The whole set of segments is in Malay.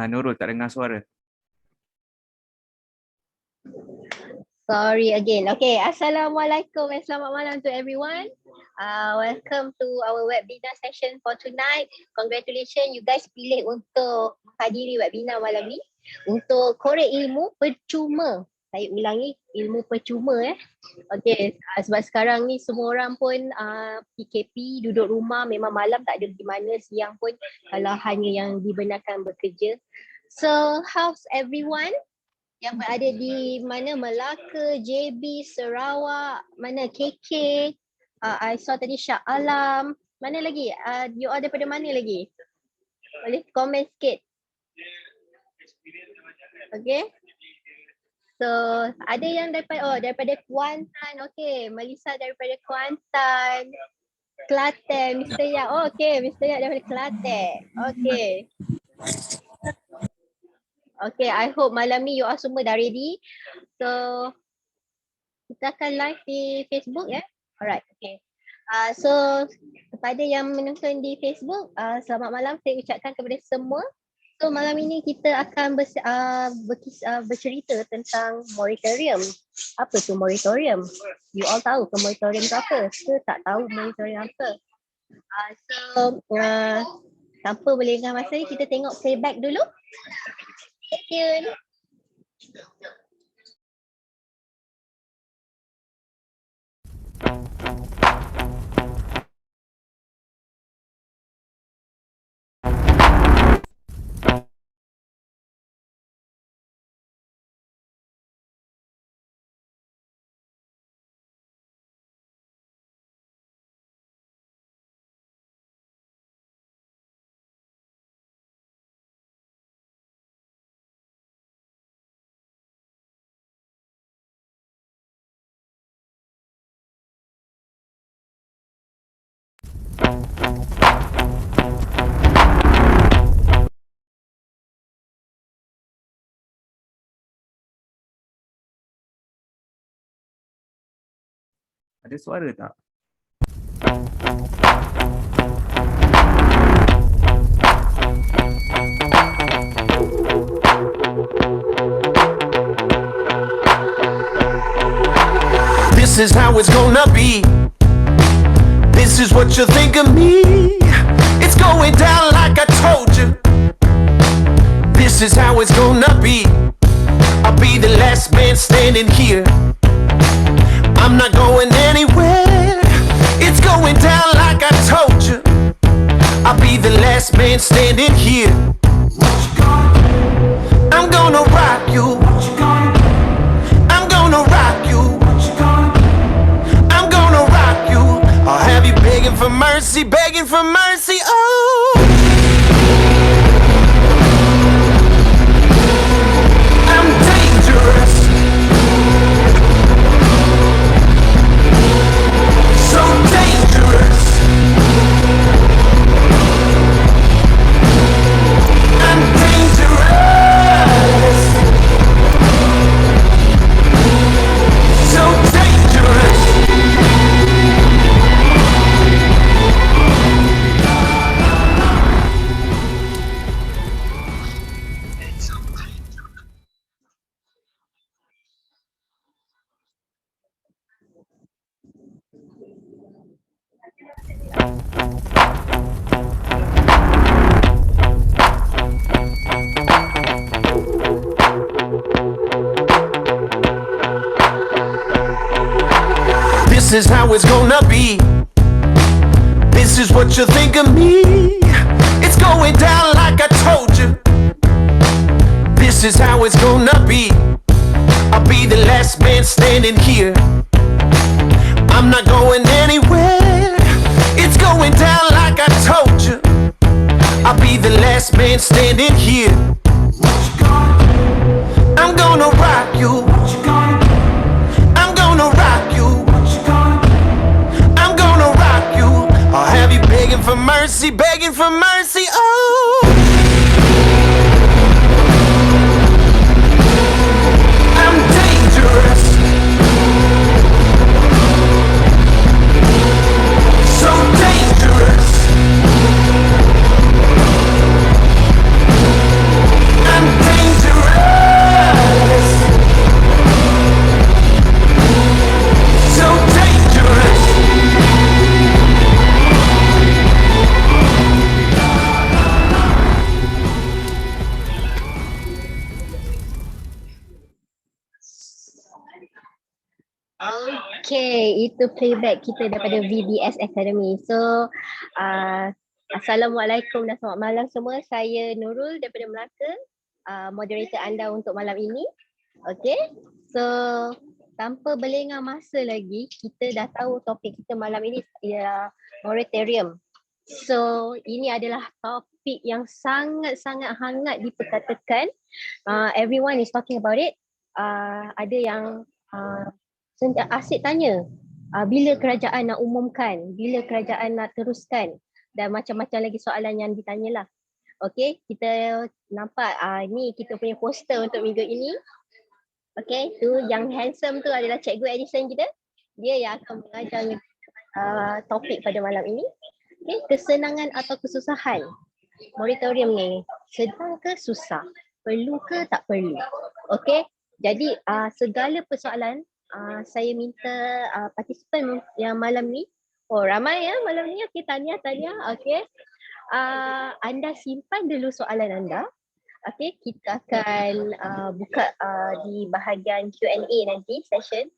Nurul tak dengar suara. Sorry again. Okay, Assalamualaikum and selamat malam to everyone. Welcome to our webinar session for tonight. Congratulations, you guys pilih untuk hadiri webinar malam ni untuk korek ilmu percuma. Saya ulangi, ilmu percuma Okay, sebab sekarang ni semua orang pun PKP, duduk rumah, memang malam tak ada di mana, siang pun kalau hanya yang dibenarkan bekerja. So, how's everyone? Yang berada di mana, Melaka, JB, Sarawak, mana KK, I saw tadi Shah Alam, mana lagi? You all daripada mana lagi? Boleh komen sikit. Okay. So, ada yang daripada Kuantan, okay. Melissa daripada Kuantan, Kelantan, Mr. Yak, okay. Mr. Yak daripada Kelantan, okay. Okay, I hope malam ni you all semua dah ready. So, kita akan live di Facebook ya. Alright, okay. So, kepada yang menonton di Facebook, selamat malam saya ucapkan kepada semua. So, malam ini kita akan bercerita tentang moratorium. Apa tu moratorium? You all tahu ke moratorium tu apa? Ke tak tahu moratorium apa? Tanpa melengahkan masa ni, kita tengok playback dulu. Stay tuned. Ada suara tak? This is how it's gonna be. This is what you think of me. It's going down like I told you. This is how it's gonna be. I'll be the last man standing here. I'm not going anywhere. It's going down like I told you. I'll be the last man standing here. I'm gonna rock you. I'm gonna rock you. I'm gonna rock you. I'll have you begging for mercy, begging for mercy. Oh, I'm dangerous. So dangerous. I'm dangerous. So dangerous. This is how it's gonna be. This is what you think of me. It's going down like I told you. This is how it's gonna be. I'll be the last man standing here. I'm not going anywhere. It's going down like I told you. I'll be the last man standing here. I'm gonna rock you. I'm gonna rock you. I'm gonna rock you. I'll have you begging for mercy, begging for mercy. Oh, I'm dangerous. So dangerous. Okay, itu playback kita daripada VBS Academy. So, Assalamualaikum dan selamat malam semua. Saya Nurul daripada Melaka, moderator anda untuk malam ini. Okay, so tanpa berlengah masa lagi, kita dah tahu topik kita malam ini ialah moratorium. So, ini adalah topik yang sangat-sangat hangat diperkatakan. Everyone is talking about it. Ada yang asyik tanya bila kerajaan nak umumkan, bila kerajaan nak teruskan dan macam-macam lagi soalan yang ditanyalah. Okey, kita nampak ni kita punya poster untuk minggu ini. Okey, tu yang handsome tu adalah Cikgu Edison kita. Dia yang akan mengajar topik pada malam ini. Okey, kesenangan atau kesusahan moratorium ni, sedang ke susah? Perlu ke tak perlu? Okey, jadi segala persoalan saya minta partisipan yang malam ni, ramai ya malam ni, okey, tanya. Okey, anda simpan dulu soalan anda. Okey, kita akan buka di bahagian Q&A nanti session.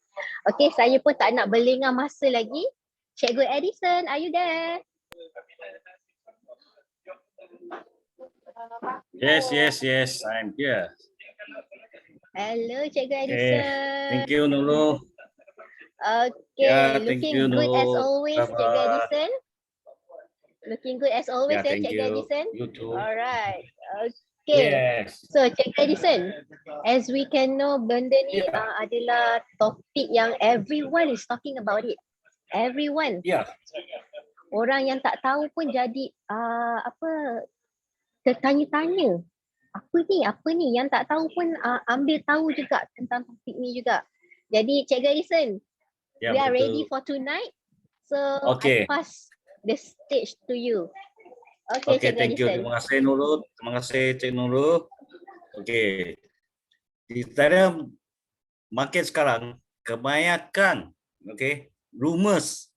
Okey, saya pun tak nak berlengah masa lagi. Cikgu Edison, are you there? Yes, I'm here. Hello, Cikgu Edison. Thank you, Nurul. Okay, Yeah, thank looking you, good as Nurul. always, Cikgu Edison. Looking good as always, Yeah, thank Cikgu you. Edison. You too. Alright, okay. Yes. So, Cikgu Edison, as we can know, benda ni adalah topik yang everyone is talking about it. Everyone. Yeah. Orang yang tak tahu pun jadi tertanya-tanya. Apa ni? Yang tak tahu pun ambil tahu juga tentang topik ni juga. Jadi Cikgu Edison, Yeah, we are betul. ready for tonight. So I Okay. pass the stage to you. Okay, Okay, Cikgu thank you. Edison. Terima kasih, Nurul. Terima kasih, Cik Nurul. Okay. Di dalam market sekarang, kebanyakan rumors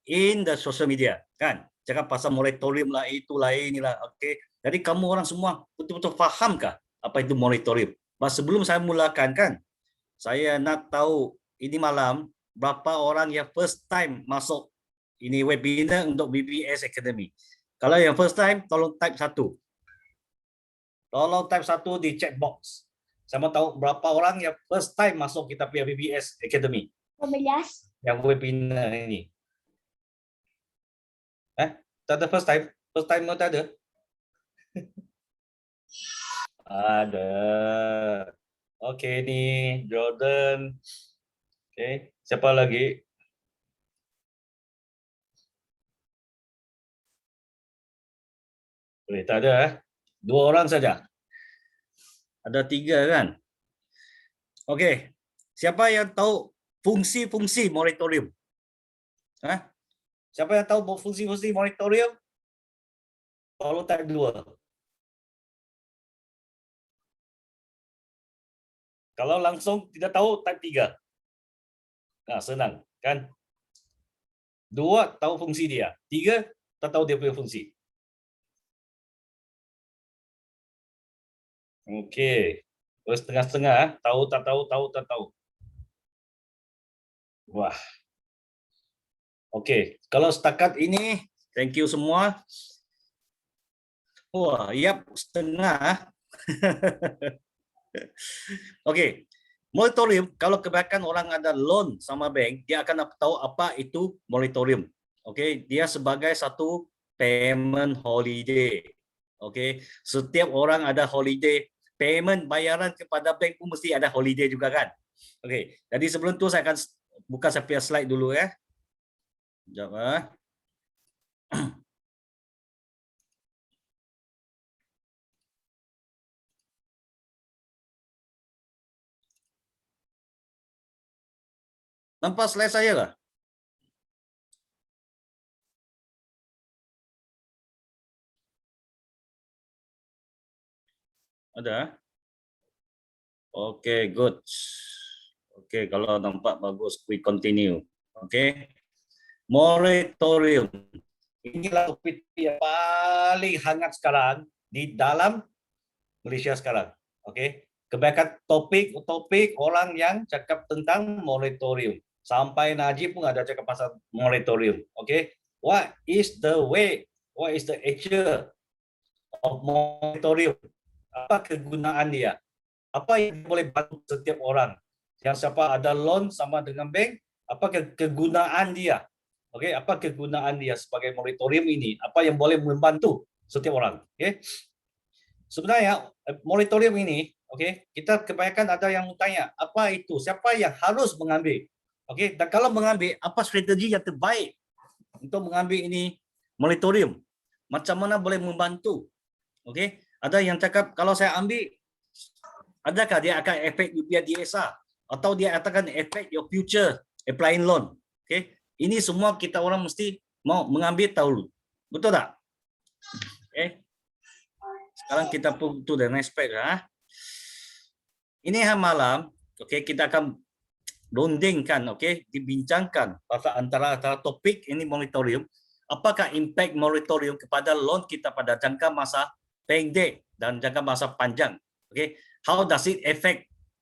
in the social media, kan? Cakap pasal moratorium lah, itulah, inilah. Jadi kamu orang semua betul-betul fahamkah apa itu moratorium? Sebelum saya mulakan, kan, saya nak tahu ini malam berapa orang yang first time masuk ini webinar untuk BBS Academy. Kalau yang first time, tolong type 1. Tolong type 1 di chat box. Saya mau tahu berapa orang yang first time masuk kita punya BBS Academy. 15. Yang webinar ini. Tak ada first time? First time tak ada? Ada. Okey, ni Jordan. Okey, siapa lagi? Boleh, tak ada. 2 orang saja. Ada 3 kan? Okey. Siapa yang tahu fungsi-fungsi moratorium? Siapa yang tahu fungsi-fungsi moratorium? Tolong type 2. Kalau langsung tidak tahu, type 3. Nah, senang, kan? 2 tahu fungsi dia. 3 tak tahu dia punya fungsi. Okey. Setengah-setengah, tahu tak tahu, tahu tak tahu. Wah. Okey, kalau setakat ini, thank you semua. Wah, yap, setengah. Okey, moratorium, kalau kebanyakan orang ada loan sama bank, dia akan tahu apa itu moratorium. Okey, dia sebagai satu payment holiday. Okey, setiap orang ada holiday, payment bayaran kepada bank pun mesti ada holiday juga, kan? Okey, jadi sebelum tu saya akan buka saya punya slide dulu ya. Sekejap. Nampak slide saya lah? Ada? Okay, good. Okay, kalau nampak bagus, we continue. Okay. Moratorium. Inilah topik yang paling hangat sekarang di dalam Malaysia sekarang. Okay. kebanyakan topik orang yang cakap tentang moratorium. Sampai Najib pun ada cakap pasal moratorium. Okay, what is the way? What is the actual of moratorium? Apa kegunaan dia? Apa yang boleh bantu setiap orang? Yang siapa ada loan sama dengan bank, apa kegunaan dia? Okey, apa kegunaan dia sebagai moratorium ini? Apa yang boleh membantu setiap orang? Okey. Sebenarnya moratorium ini, okey, kita kebanyakan ada yang tanya, apa itu? Siapa yang harus mengambil? Okey, dan kalau mengambil, apa strategi yang terbaik untuk mengambil ini moratorium? Macam mana boleh membantu? Okey, ada yang cakap kalau saya ambil, adakah dia akan efek UPR DSR atau dia akan efek your future applying loan? Okey, ini semua kita orang mesti mau mengambil tahu. Betul tak? Okey. Sekarang kita pun to the next page. Ini malam, okey, kita akan rundingkan, okey, dibincangkan pasal antara topik ini moratorium. Apakah impact moratorium kepada loan kita pada jangka masa pendek dan jangka masa panjang? Okey, how does it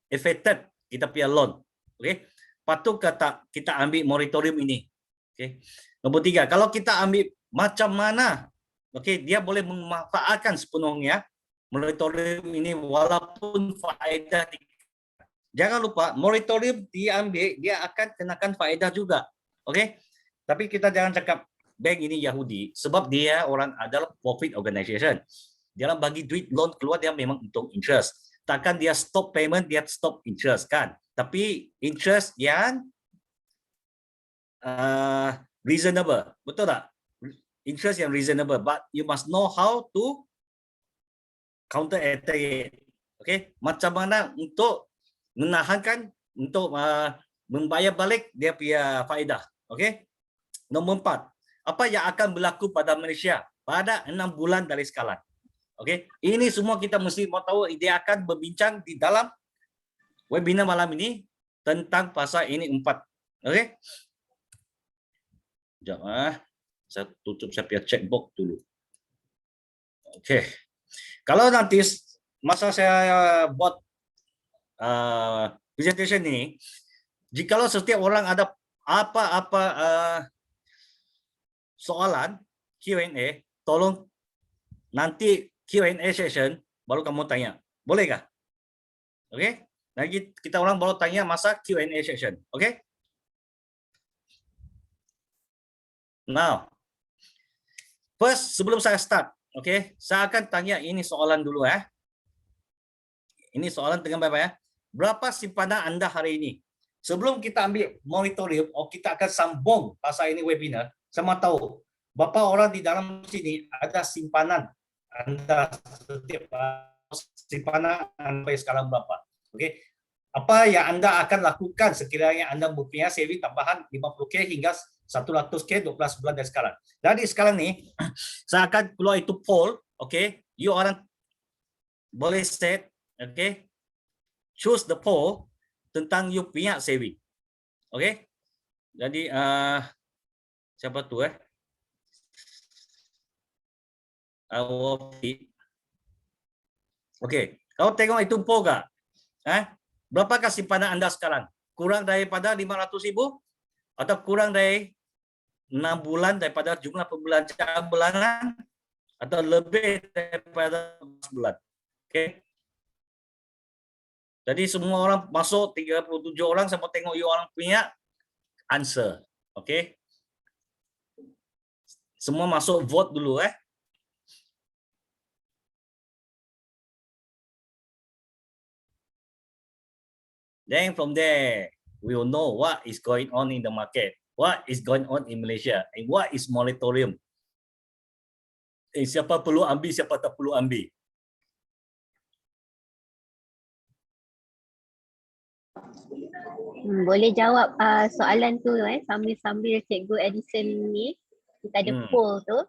affected kita punya loan? Okey, patutkah tak kita ambil moratorium ini? Okey, nombor 3, kalau kita ambil macam mana? Okey, dia boleh memanfaatkan sepenuhnya moratorium ini walaupun faedah. Jangan lupa moratorium diambil, dia akan kenakan faedah juga. Okey, tapi kita jangan cakap bank ini Yahudi sebab dia orang adalah profit organization. Dia bagi duit loan keluar dia memang untuk interest. Takkan dia stop payment, dia stop interest kan? Tapi interest yang reasonable, betul tak? Interest yang reasonable, but you must know how to counter attack it. Okay, macam mana untuk menahankan untuk membayar balik dia punya faedah. Okay, nombor 4, apa yang akan berlaku pada Malaysia pada 6 bulan dari sekarang? Okay, ini semua kita mesti mau tahu. Dia akan berbincang di dalam webinar malam ini tentang pasal ini 4. Okay, sekejap saya tutup saya punya checkbox dulu. Okay, kalau nanti masa saya buat presentation ini, jikalau setiap orang ada apa-apa soalan Q&A, tolong nanti Q&A session baru kamu tanya. Bolehkah? Okey? Lagi kita orang baru tanya masa Q&A session. Okey? Now, first sebelum saya start, okey, saya akan tanya ini soalan dulu Ini soalan dengan baik-baik Berapa simpanan anda hari ini? Sebelum kita ambil moratorium, kita akan sambung pasal ini webinar. Saya mau tahu berapa orang di dalam sini ada simpanan anda setiap simpanan sampai sekarang berapa? Okey. Apa yang anda akan lakukan sekiranya anda mempunyai saving tambahan 50k hingga 100k 12 bulan dari sekarang. Jadi sekarang ni saya akan keluar itu poll, okey. You orang boleh set, okey. Choose the poll tentang you punya saving. Okey. Jadi siapa tu Okey. Kau tengok itu poll tak? Berapakah simpanan anda sekarang? Kurang daripada 500,000 atau kurang dari 6 bulan daripada jumlah pembelanjaan bulanan atau lebih daripada 12 bulan. Okey. Jadi semua orang masuk 37 orang, saya mau tengok you orang punya answer. Okey. Semua masuk vote dulu Then from there, we will know what is going on in the market, what is going on in Malaysia, and what is moratorium. Siapa perlu ambil, siapa tak perlu ambil. Boleh jawab soalan tu sambil Cikgu Edison ni. Kita ada poll tu.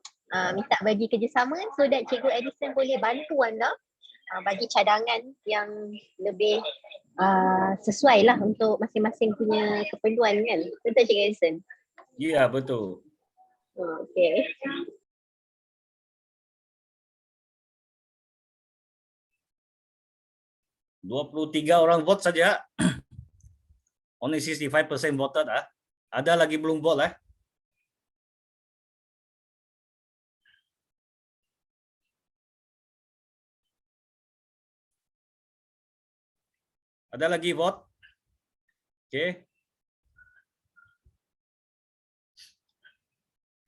Minta bagi kerjasama so that Cikgu Edison boleh bantu anda bagi cadangan yang lebih sesuai lah untuk masing-masing punya keperluan kan. Betul Cikgu Edison? Ya, betul. Okay. 23 orang vote saja. Only 65% voted. Ada lagi belum vote. Ada lagi vote? Okay.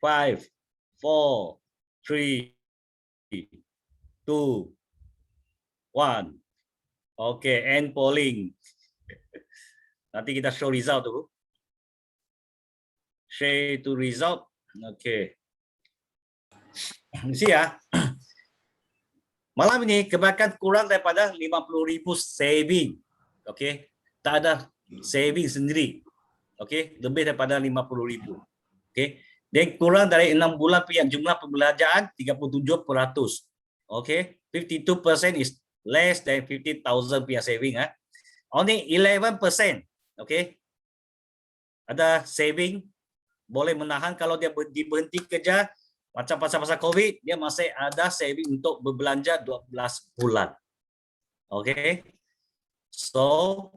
5, 4, 3, 2, 1. Okay, end polling. Nanti kita show result dulu. Share to result. Okay. See ya. Malam ini kebanyakan kurang daripada 50,000 saving. Okay. Tak ada saving sendiri. Okay. Lebih daripada 50,000. Okay. Dan kurang dari 6 bulan punya jumlah pembelanjaan 37%. Okay. 52% is less than 50,000 punya saving. Only 11%. Okay. Ada saving. Boleh menahan kalau dia berhenti kerja. Macam pasal-pasal COVID, dia masih ada saving untuk berbelanja 12 bulan. Okay. So,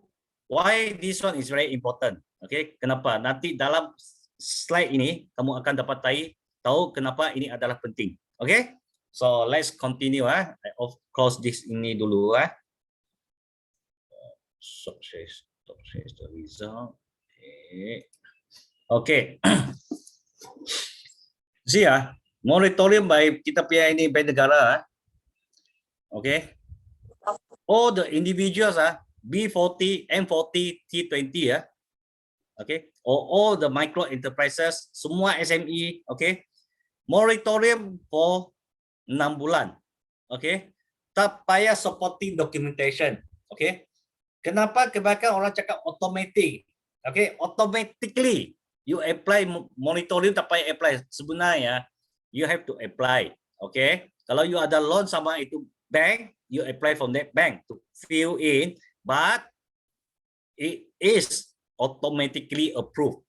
why this one is very important? Okay. Kenapa? Nanti dalam slide ini, kamu akan dapat tahu kenapa ini adalah penting. Okay. So, let's continue. Of course, this ini dulu. Stop share the result. Okay. See ya. Moratorium by kita punya ini by negara. Okay. All the individuals B40, M40, T20 Okay. Or all the micro enterprises, semua SME, okay. Moratorium for 6 bulan. Okay. Tak payah supporting documentation. Okay. Kenapa kebanyakan orang cakap automatic? Okay, automatically you apply moratorium tak payah apply. Sebenarnya you have to apply. Okay, kalau you ada loan sama itu bank, you apply from that bank to fill in, but it is automatically approved.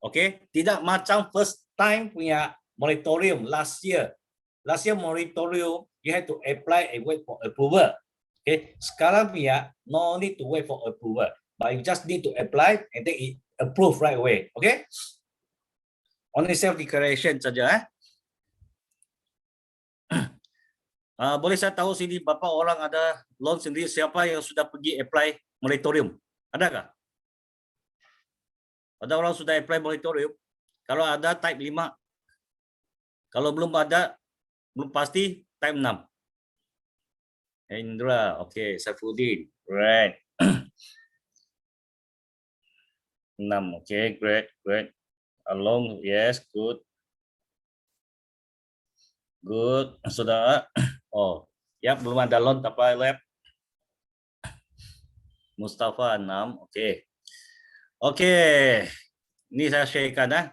Okay, tidak macam first time punya moratorium last year. Last year moratorium you have to apply and wait for approval. Okay, sekarang punya no need to wait for approval, but you just need to apply and then it approve right away. Okay, only self declaration saja. Boleh saya tahu sini berapa orang ada loan sendiri, siapa yang sudah pergi apply moratorium? Adakah? Ada orang sudah apply moratorium? Kalau ada type 5. Kalau belum ada, belum pasti type 6. Indra, okay. Saifuddin, right. 6, okay, great. Along, yes, good. Saudara. Oh, ya belum ada loan apa lab. Mustafa 6, okay. Okay, ini saya sharekan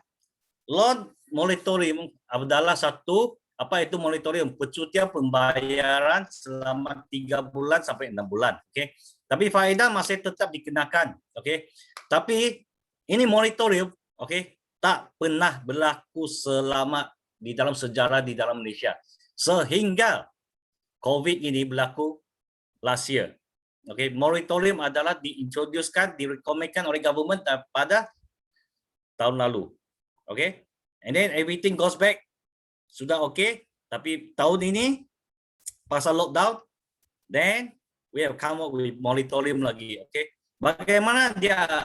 Loan moratorium adalah satu. Apa itu moratorium? Percutian pembayaran selama 3 bulan sampai 6 bulan. Okay. Tapi faedah masih tetap dikenakan. Okay. Tapi ini moratorium, okay, tak pernah berlaku selama di dalam sejarah di dalam Malaysia. Sehingga COVID ini berlaku last year. Okay. Moratorium adalah diintroducekan, direkomendkan oleh government pada tahun lalu. Okay. And then everything goes back. Sudah okay, tapi tahun ini pasal lockdown, then we have come up with moratorium lagi, okay. Bagaimana dia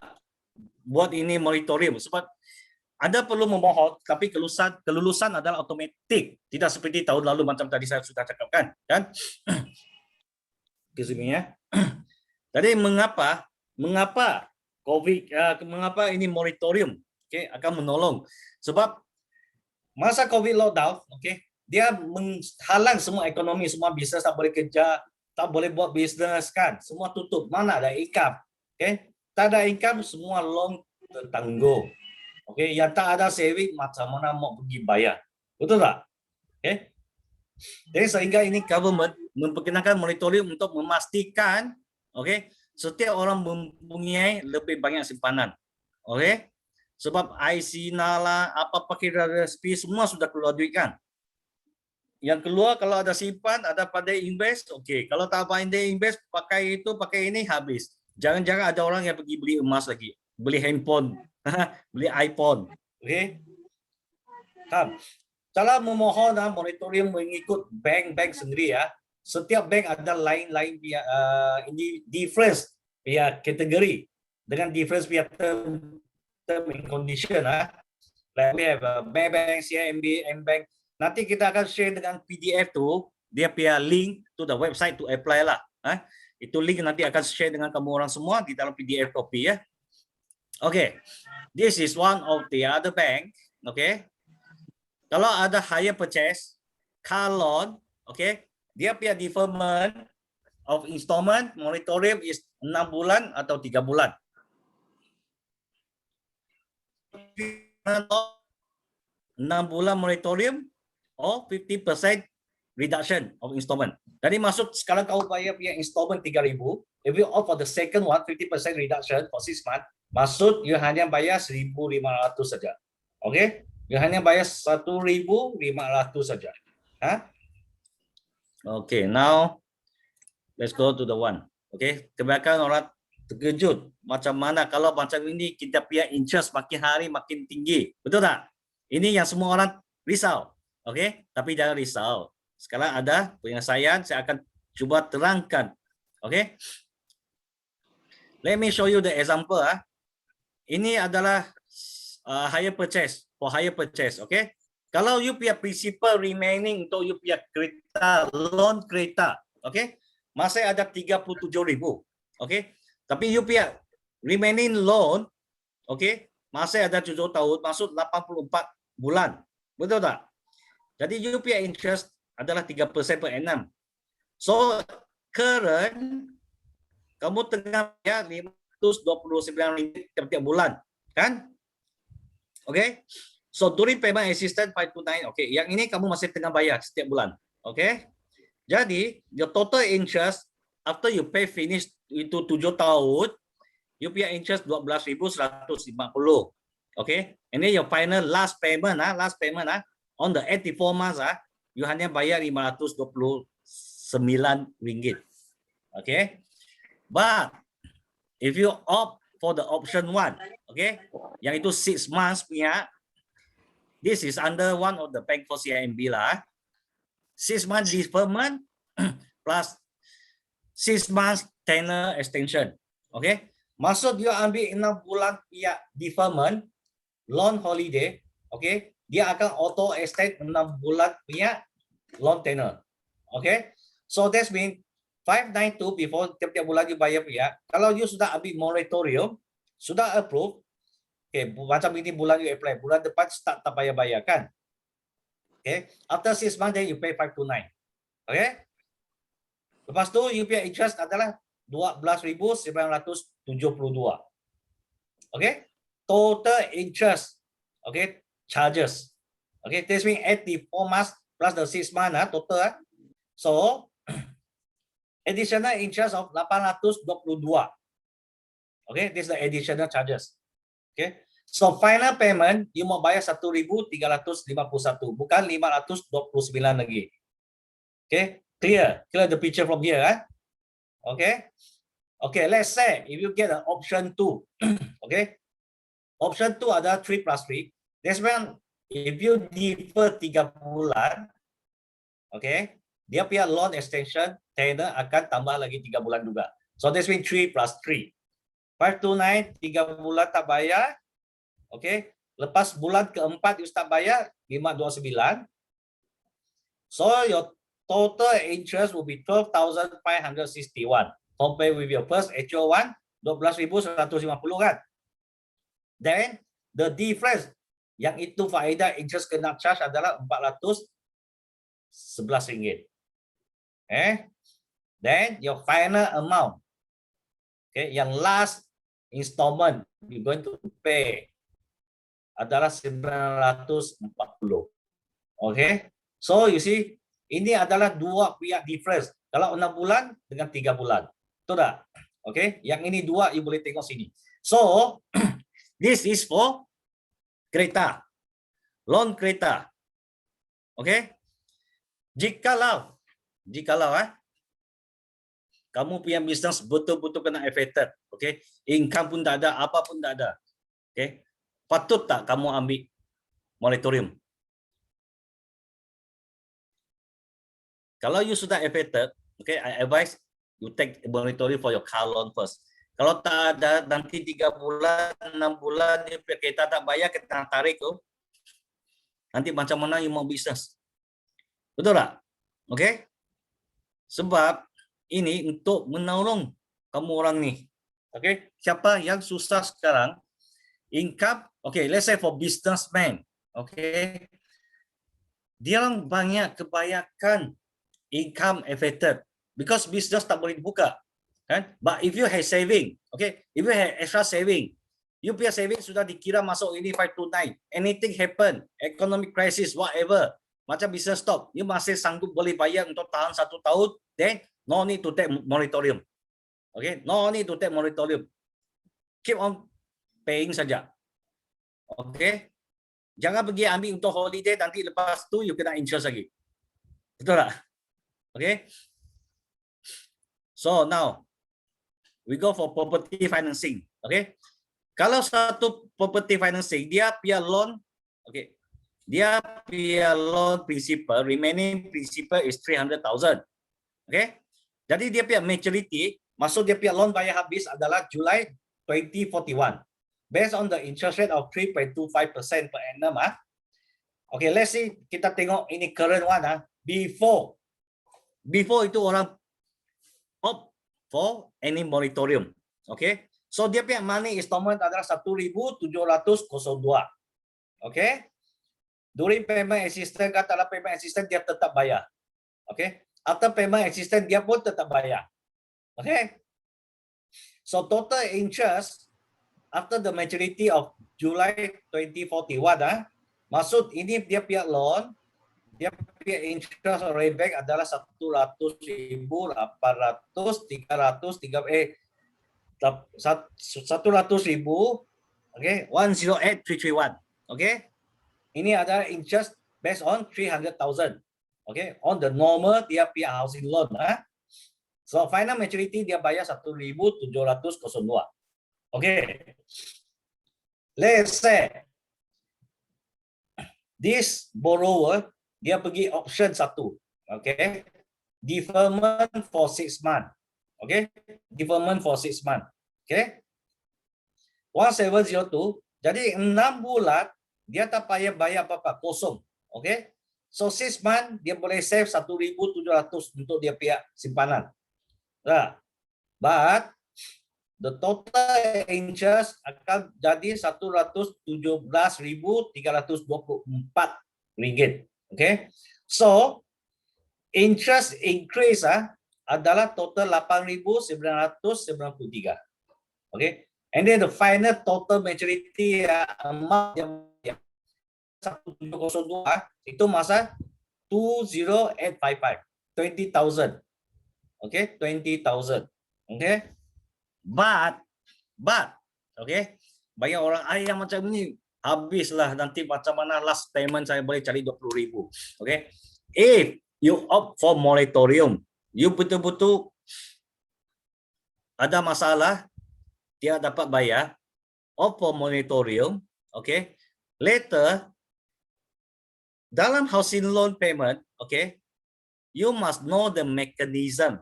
buat ini moratorium? Sebab ada perlu memohon, tapi kelulusan adalah otomatik, tidak seperti tahun lalu macam tadi saya sudah cakapkan, kan? Kesininya. Tadi mengapa COVID, mengapa ini moratorium, okay, akan menolong? Sebab masa COVID lockdown, okay, dia menghalang semua ekonomi, semua bisnes tak boleh kerja, tak boleh buat bisnes kan, semua tutup, mana ada income, okay, tak ada income, semua loan tertangguh, okay, yang tak ada saving macam mana mau pergi bayar, betul tak? Okay, jadi sehingga ini government memperkenalkan moratorium untuk memastikan, okay, setiap orang mempunyai lebih banyak simpanan, okay. Sebab IC Nala, apa pakai resipi semua sudah keluar duit kan. yang keluar kalau ada simpan, ada pandai invest, okey. Kalau tak pandai invest, pakai itu, pakai ini, habis. Jangan-jangan ada orang yang pergi beli emas lagi, beli handphone, beli iPhone, okey. Cara memohon moratorium mengikut bank-bank sendiri ya. Setiap bank ada lain-lain ini difference via kategori dengan difference via term and condition Like we have Maybank, CIMB, Mbank. Nanti kita akan share dengan PDF tu, dia punya link to the website to apply lah. Itu link nanti akan share dengan kamu orang semua di dalam PDF copy ya. Okay, this is one of the other bank. Okay, kalau ada hire purchase, car loan, okay, dia punya deferment of installment moratorium is 6 bulan atau 3 bulan. 6 bulan moratorium or 50% reduction of installment. Jadi maksud sekarang kau bayar punya installment 3,000, if you opt for the second one 50% reduction for 6 months, maksud you hanya bayar 1,500 saja. Okay? You hanya bayar 1,500 saja. Okay, now let's go to the one. Okay, kebanyakan orang terkejut macam mana kalau macam ini kita punya interest makin hari makin tinggi. Betul tak? Ini yang semua orang risau. Okey, tapi jangan risau. Sekarang ada penyelesaian, saya akan cuba terangkan. Okey. Let me show you the example Ini adalah hire purchase, for hire purchase, okey. Kalau you punya principal remaining untuk you punya kereta, loan kereta, okey, masih ada 37,000, okey. Tapi you punya remaining loan, okey, masih ada 7 tahun, maksud 84 bulan. Betul tak? Jadi you punya interest adalah 3% per annum. So current kamu tengah bayar RM529 setiap bulan, kan? Okay? So during payment assistance 529, okay, yang ini kamu masih tengah bayar setiap bulan, okay? Jadi your total interest after you pay finish itu 7 tahun, you punya interest 12,150. Okay? And then your final last payment on the 84 months you hanya bayar RM529. Okay? But if you opt for the option 1, okay? Yang itu 6 months punya, this is under one of the bank for CIMB lah. 6 months deferment plus 6 months tenor extension. Okay? Maksud dia ambil 6 bulan punya deferment, loan holiday, okay? Dia akan auto extend 6 bulan punya loan tenor. Okay? So that means 592 before tiap-tiap bulan you bayar punya. Kalau you sudah ambil moratorium, sudah approve, okay, macam ini bulan you apply, bulan depan start tak bayar-bayar kan? Okay? After 6 months then you pay 529. Okay? Lepas tu you punya interest adalah 12,972. Okay? Total interest, okay, charges. Okay, this means 84 months plus the 6 months total. So additional interest of 822. Okay, this is the additional charges. Okay, so final payment you mau bayar 1,351, bukan 529 lagi. Okay, clear the picture from here. Okay, let's say if you get an option 2, okay, option 2 ada 3+3. That's when if you defer 3 bulan, okay, dia punya loan extension tenor akan tambah lagi 3 bulan juga. So that's mean 3+3. 529, 3 bulan tak bayar. Okay, lepas bulan keempat you start bayar 529. So your total interest will be 12,561 compared with your first actual one 12,150 kan. Then the difference yang itu faedah interest kena charge adalah RM411. Then your final amount, okay, yang last installment you going to pay adalah 940. Okay, so you see ini adalah dua pihak difference. Kalau 6 bulan dengan 3 bulan, betul tak? Okay, yang ini dua you boleh tengok sini. So this is for kereta, loan kereta. Okay, Jikalau kamu punya bisnes betul-betul kena affected, okay? Income pun tak ada, apa pun tak ada, okay? Patut tak kamu ambil moratorium? Kalau you sudah affected, okay, I advise you take a moratorium for your car loan first. Kalau tak ada, nanti 3 bulan, 6 bulan, kita tak bayar, kita tarik tu. Nanti macam mana you mau bisnes? Betul tak? Okay? Sebab ini untuk menolong kamu orang ni. Okay? Siapa yang susah sekarang? Income, okay, let's say for businessman. Okay? Dia orang banyak kebanyakan income affected. Because business tak boleh dibuka. Kan? But if you have saving, okay, if you have extra saving, you punya saving sudah dikira masuk ini 529. Anything happen, economic crisis, whatever, macam business stop, you masih sanggup boleh bayar untuk tahan 1 tahun, then no need to take moratorium. Okay, no need to take moratorium. Keep on paying saja. Okay, jangan pergi ambil untuk holiday, nanti lepas tu you kena interest lagi. Betul tak? Okay. So now we go for property financing. Okay. Kalau satu property financing, dia punya loan, okay, dia punya loan principal, remaining principal is 300,000. Okay. Jadi dia punya maturity, maksud dia punya loan bayar habis adalah Julai 2041. Based on the interest rate of 3.25% per annum. Okay, let's see, kita tengok ini current one. Before itu orang opt for any moratorium. Okay. So dia punya money installment adalah 1,702. Okay. During payment assistance, katalah payment assistance dia tetap bayar. Okay. After payment assistance dia pun tetap bayar. Okay. So total interest after the maturity of July 2041, maksud ini dia punya loan, dia punya interest rate back adalah 100,800, 100,000, okay, 108,331, okay. Ini adalah interest based on 300,000, okay, on the normal dia punya housing loan. So final maturity dia bayar 1,702. Okay. Let's say this borrower dia pergi option 1, okay, deferment for 6 months, okay, deferment for 6 months, okay, 1702. Jadi 6 bulan dia tak payah bayar apa-apa, kosong, okay. So 6 months dia boleh save 1,700 untuk dia punya simpanan. Nah, but the total interest akan jadi 117,324 ringgit. Okay, so interest increase adalah total 8,993. Okay, and then the final total maturity amount yang 1,702 itu masa 20,855, 20,000. Okay, 20,000. Okay, but okay, banyak orang yang macam ni. Habislah, nanti macam mana last payment saya boleh cari 20,000. Okay. If you opt for moratorium, you betul-betul ada masalah, dia dapat bayar, opt for moratorium, okay. Later, dalam housing loan payment, okay, you must know the mechanism,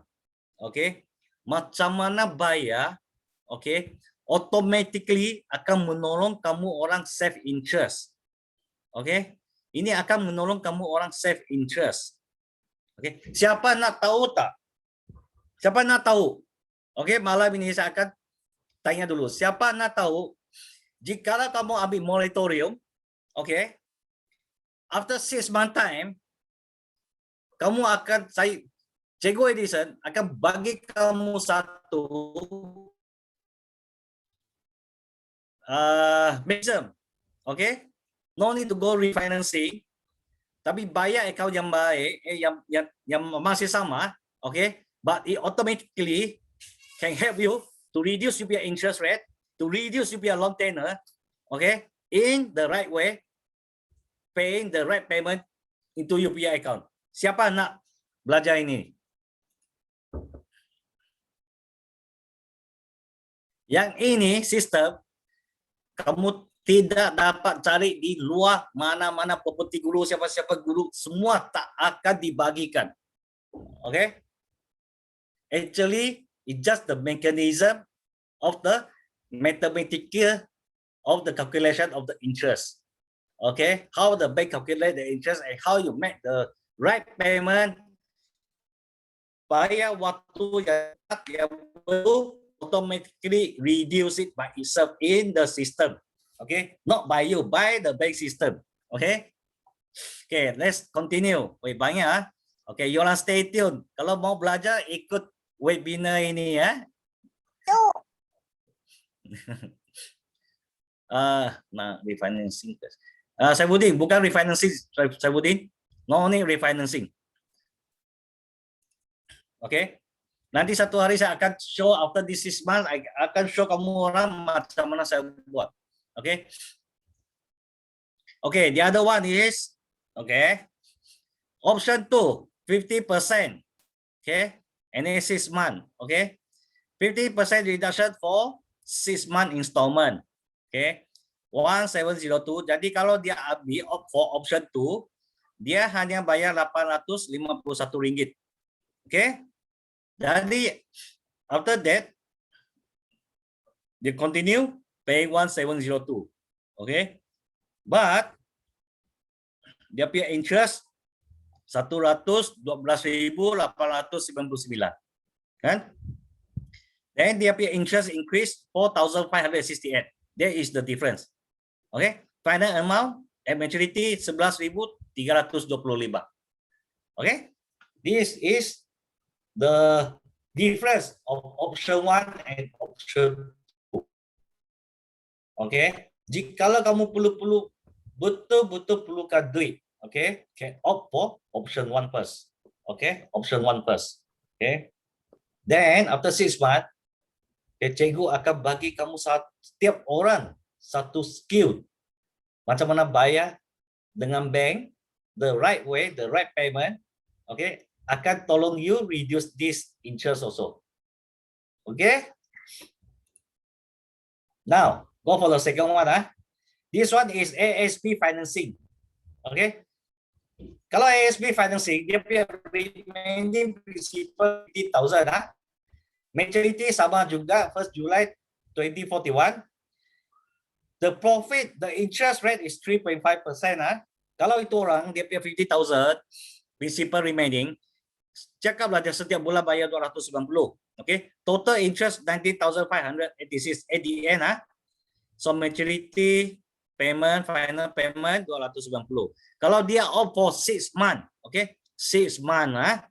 okay. Macam mana bayar, okay. Automatically akan menolong kamu orang save interest. Okay, ini akan menolong kamu orang save interest. Okay, siapa nak tahu tak? Siapa nak tahu? Okay, malam ini saya akan tanya dulu. Siapa nak tahu? Jika kamu ambil moratorium, okay, after 6 month time, kamu akan, Cikgu Edison akan bagi kamu satu mechanism, okay, no need to go refinancing, tapi bayar account yang baik, yang masih sama, okay, but it automatically can help you to reduce your interest rate, to reduce your loan tenor, okay, in the right way, paying the right payment into your account, Siapa nak belajar ini? Yang ini sistem kamu tidak dapat cari di luar, mana-mana properti guru, siapa-siapa guru, semua tak akan dibagikan. Okay? Actually, it's just the mechanism of the mathematical of the calculation of the interest. Okay? How the bank calculate the interest and how you make the right payment. Bayar waktu yang perlu automatically reduce it by itself in the system. Okay, not by you, by the bank system. Okay, okay, let's continue. Wait, banyak. Okay, you orang stay tune. Kalau mau belajar, ikut webinar ini ya. Nah, refinancing. Saifuddin, bukan refinancing, Saifuddin. No need refinancing. Okay. Nanti satu hari saya akan show after this 6 months, I akan show kamu orang macam mana saya buat. Okay. Okay, the other one is, okay, option 2, 50%. Okay, and then 6 months. Okay, 50% reduction for 6 month installment. Okay, 1702. Jadi kalau dia ambil for option 2, dia hanya bayar Rp851. Okay. Jadi after that, they continue paying 1702. Okay, but dia punya interest 112,899, kan? Then dia punya interest increase 4,568. That is the difference. Okay, final amount at maturity 11,325. Okay, this is the difference of option 1 and option 2. Okay, jikalau kamu betul-betul perlukan duit, okay, can opt for option 1 first. Okay, option 1 first. Okay, then after 6 months, okay, cikgu akan bagi kamu setiap orang satu skill macam mana bayar dengan bank the right way, the right payment. Okay, akan tolong you reduce this interest also. Okay. Now, go for the second one. This one is ASB financing. Okay. Kalau ASB financing, dia punya remaining principal 50,000. Maturity sama juga 1 July 2041. The profit, the interest rate is 3.5%. Kalau itu orang, dia punya 50,000 principal remaining, cakaplah dia setiap bulan bayar 290. Okay, total interest 19,586 at the end. So maturity payment, final payment 290. Kalau dia opt for 6 months, okay, 6 months,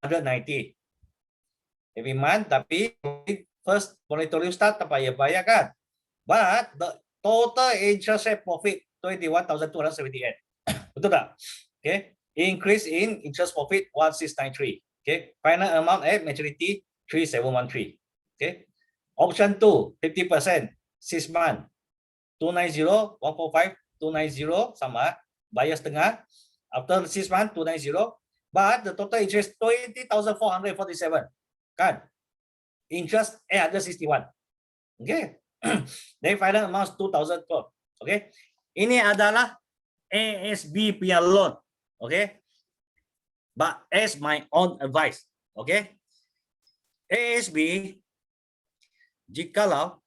190 every month. Tapi first moratorium start tak payah bayar kan? But the total interest rate profit 21,278. Betul tak? Okay, increase in interest profit 1693. Okay, final amount at maturity 3713. Okay, option 2, 50%, 6 months, 290, 145, 290 sama, bayar setengah. After 6 months, 290, but the total interest 20,447, kan? Interest 861. Okay, then final amount 2,012. Okay, ini adalah ASB punya loan. Okay, but as my own advice, okay, ASB, jikalau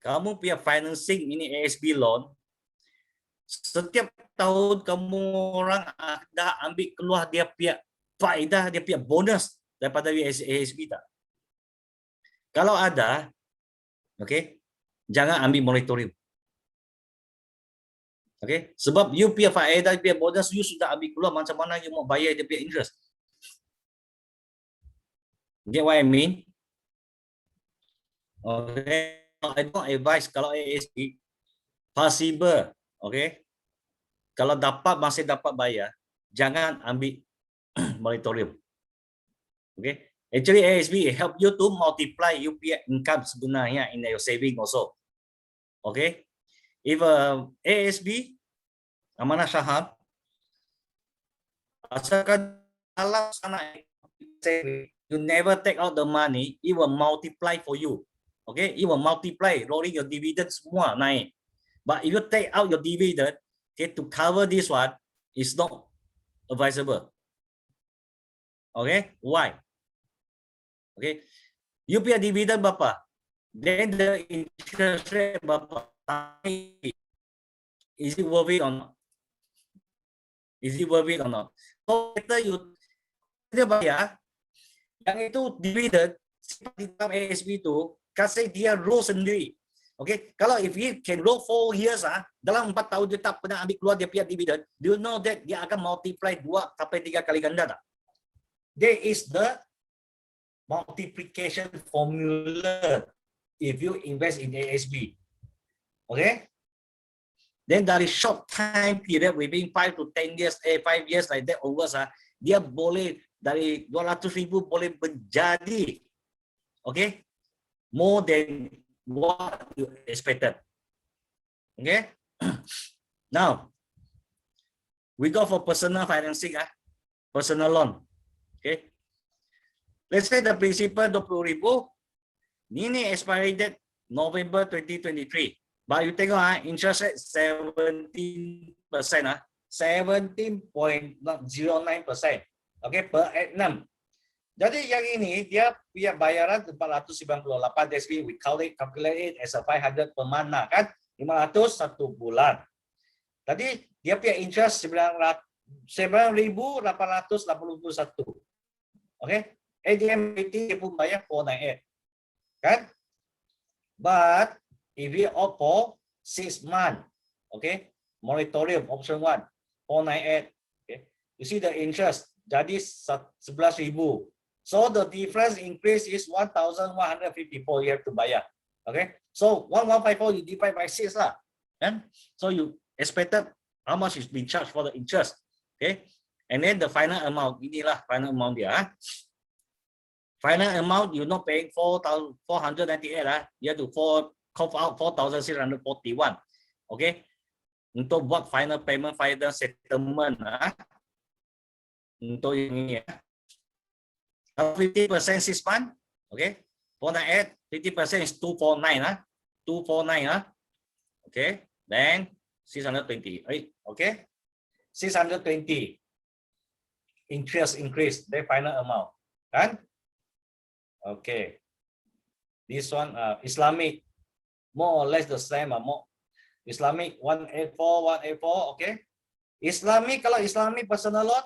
kamu punya financing ini ASB loan, setiap tahun kamu orang dah ambil keluar dia punya faedah, dia punya bonus daripada ASB tak? Kalau ada, okay, jangan ambil moratorium. Okay, sebab you punya faedah, punya bonus, you sudah ambil keluar, macam mana you mau bayar dia punya interest? Get what I mean? Okay, I don't advise kalau ASB possible, okay, kalau dapat masih dapat bayar, jangan ambil moratorium. Okay, actually ASB help you to multiply you punya income sebenarnya in your saving also. Okay, if ASB amanah saham Asalkan dalam sana you never take out the money, it will multiply for you. Okay, it will multiply, rolling your dividend semua naik. But if you take out your dividend, okay, to cover this one, is not advisable. Okay, why? Okay, you pay a dividend berapa? Then the interest rate berapa? Is it worth it or not? Is it worth it or not? So later dia bayar, yang itu dividen di dalam ASB itu kasih dia roll sendiri. Okay, kalau if he can roll 4 years dalam 4 tahun dia tak pernah ambil keluar dia punya dividen, do you know that dia akan multiply 2 sampai 3 kali ganda tak? There is the multiplication formula if you invest in ASB. Okay? Then dari short time period within 5 to 10 years, 5 years like that over, dia boleh dari 200,000 boleh menjadi, okay, more than what you expected. Okay? Now, we go for personal financing, personal loan. Okay? Let's say the principal 20,000, ini expiry date November 2023. But you tengok interest rate 17%, 17.09%. Okay, per annum. Jadi yang ini dia punya bayaran 498. That's why we calculate it as a 500 per month kan? 500 satu bulan. Tadi dia punya interest 9,881. Okay? ADM dia pun bayar 498. Kan? But if we opt for 6 months, okay, moratorium option 1, 498, okay, you see the interest jadi 11,000. So the difference increase is 1,154 you have to bayar. Okay, so 1,154 you divide by 6 lah, kan? So you expected how much is being charged for the interest, okay? And then the final amount, inilah final amount dia. Final amount you not paying 498 you have to cough out 4,641. Okay, untuk buat final payment, final settlement untuk ini ya. 50% 6 months, okay, 498, 50% is 249 249 okay, then 620, right? Okay, 620 interest increase the final amount kan. Okay, this one Islamic more or less the same, more Islamic 184, okay. Islamic, kalau Islamic personal loan,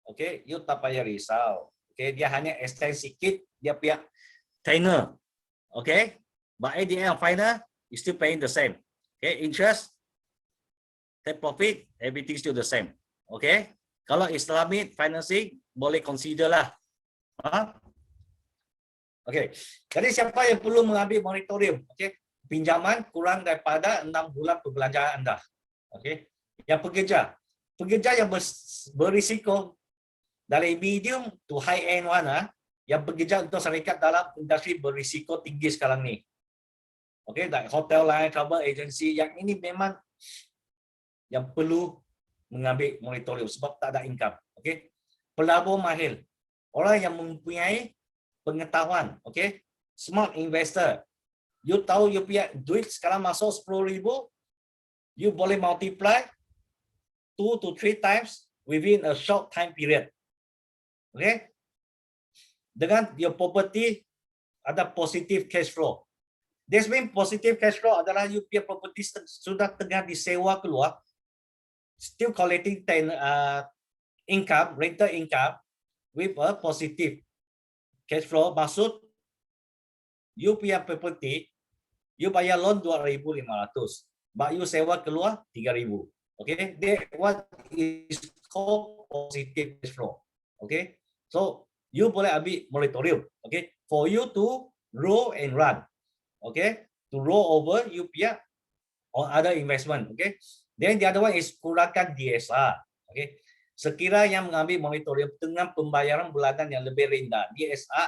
okay, you tak payah risau, okay, dia hanya extend sikit dia punya tenor, okay, but at the end of final you still paying the same, okay, interest, take profit, everything still the same, okay. Kalau Islamic financing boleh consider lah, okay. Jadi siapa yang perlu mengambil moratorium, okay, pinjaman kurang daripada 6 bulan perbelanjaan anda. Okay. Yang pekerja yang berisiko dari medium to high end one, yang bekerja untuk syarikat dalam industri berisiko tinggi sekarang ni. Okay, like hotel line, travel agency, yang ini memang yang perlu mengambil moratorium sebab tak ada income. Okay. Pelabur mahir, orang yang mempunyai pengetahuan, okay, smart investor. You tahu you punya duit sekarang masuk 10,000, you boleh multiply 2 to 3 times within a short time period. Okay? Dengan your property ada positive cash flow. This means positive cash flow adalah you punya property sudah tengah disewa keluar, still collecting income, rental income with a positive cash flow. Maksud you punya property, you bayar loan 2,500, but you sewa keluar 3,000. Okay, that what is called positive cash flow. Okay, so you boleh ambil moratorium. Okay, for you to roll and run. Okay, to roll over you punya or other investment. Okay, then the other one is kurangkan DSR. Okay, sekira yang mengambil moratorium dengan pembayaran bulanan yang lebih rendah, DSR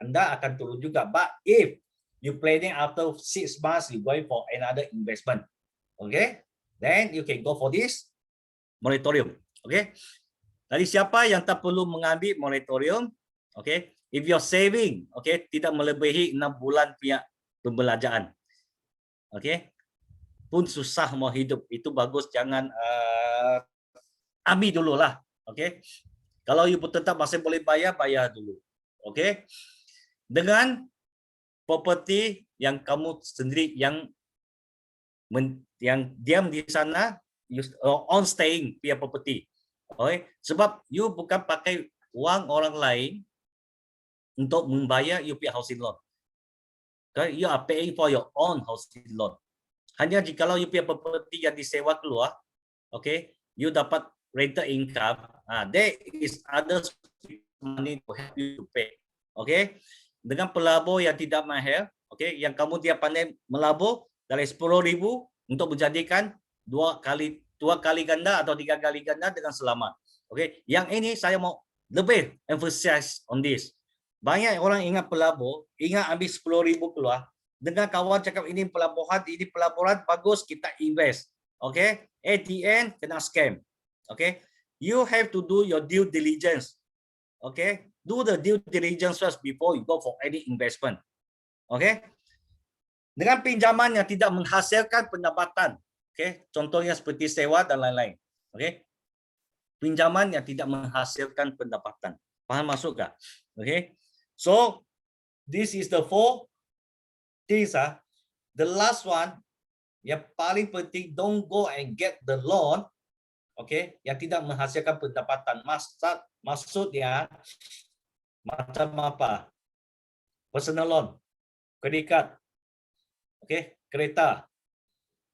anda akan turun juga. But if you planning after 6 months, you going for another investment, okay, then you can go for this moratorium. Okay, Jadi siapa yang tak perlu mengambil moratorium, okay, if you're saving, okay, tidak melebihi 6 bulan pihak pembelajaran, okay, pun susah mau hidup, itu bagus jangan ambil dululah, okay. Kalau you tetap masih boleh bayar, bayar dulu, okay. Dengan property yang kamu sendiri yang diam di sana, on staying punya property. Okay? Sebab you bukan pakai wang orang lain untuk membayar you punya housing loan. Okay? You are paying for your own housing loan. Hanya jikalau you punya property yang disewa keluar, okay, you dapat rental income, there is other money to help you to pay. Okay? Dengan pelabur yang tidak mahal, okay, yang kamu dia pandai melabur dari 10,000 untuk menjadikan dua kali ganda atau 3 kali ganda dengan selamat. Okay, yang ini saya mau lebih emphasize on this. Banyak orang ingat pelabur, ingat ambil 10,000 keluar. Dengan kawan cakap ini pelaburan bagus, kita invest. Okay, at the end kena scam. Okay, you have to do your due diligence. Okay, do the due diligence first before you go for any investment. Okay, dengan pinjaman yang tidak menghasilkan pendapatan, okay, contohnya seperti sewa dan lain-lain, okay, pinjaman yang tidak menghasilkan pendapatan, paham masuk tak? Okay, so this is the 4 things. The last one yang paling penting, don't go and get the loan, okay, yang tidak menghasilkan pendapatan. Maksudnya macam apa? Personal loan, credit card, okay, kereta.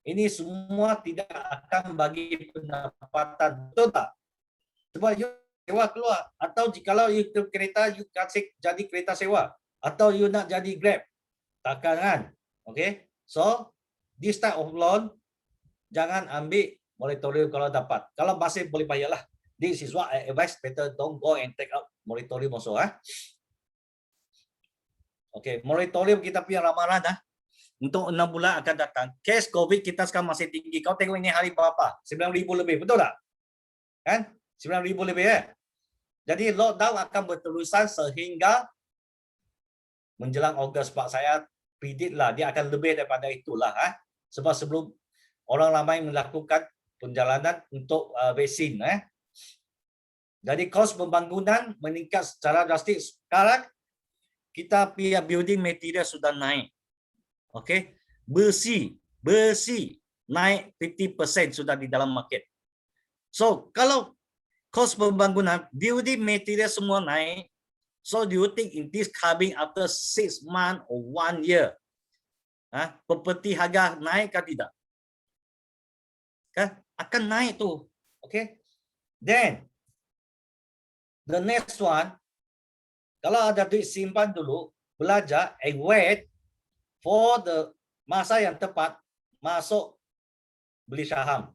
Ini semua tidak akan bagi pendapatan, betul tak? Sebab you sewa keluar, atau jikalau you kereta, you kasih jadi kereta sewa, atau you nak jadi Grab, takkan kan? Okay, so this type of loan jangan ambil moratorium kalau dapat. Kalau masih boleh bayarlah. This is what I advise, better don't go and take out moratorium also. Okay, moratorium kita punya ramalan untuk 6 bulan akan datang. Case COVID kita sekarang masih tinggi. Kau tengok ini hari berapa? 9,000 lebih, betul tak? Kan? 9,000 lebih Jadi lockdown akan berterusan sehingga menjelang Ogos. Pak saya predict lah dia akan lebih daripada itulah. Sebab sebelum orang ramai melakukan perjalanan untuk vaksin. Jadi kos pembangunan meningkat secara drastis. Sekarang kita punya building material sudah naik. Okey, besi naik 50% sudah di dalam market. So kalau kos pembangunan, building material semua naik, so do you think in this coming after 6 months or 1 year, property harga naik ke tidak? Kan akan naik tu. Okay, then the next one, kalau ada duit simpan dulu, belajar and wait for the masa yang tepat masuk beli saham.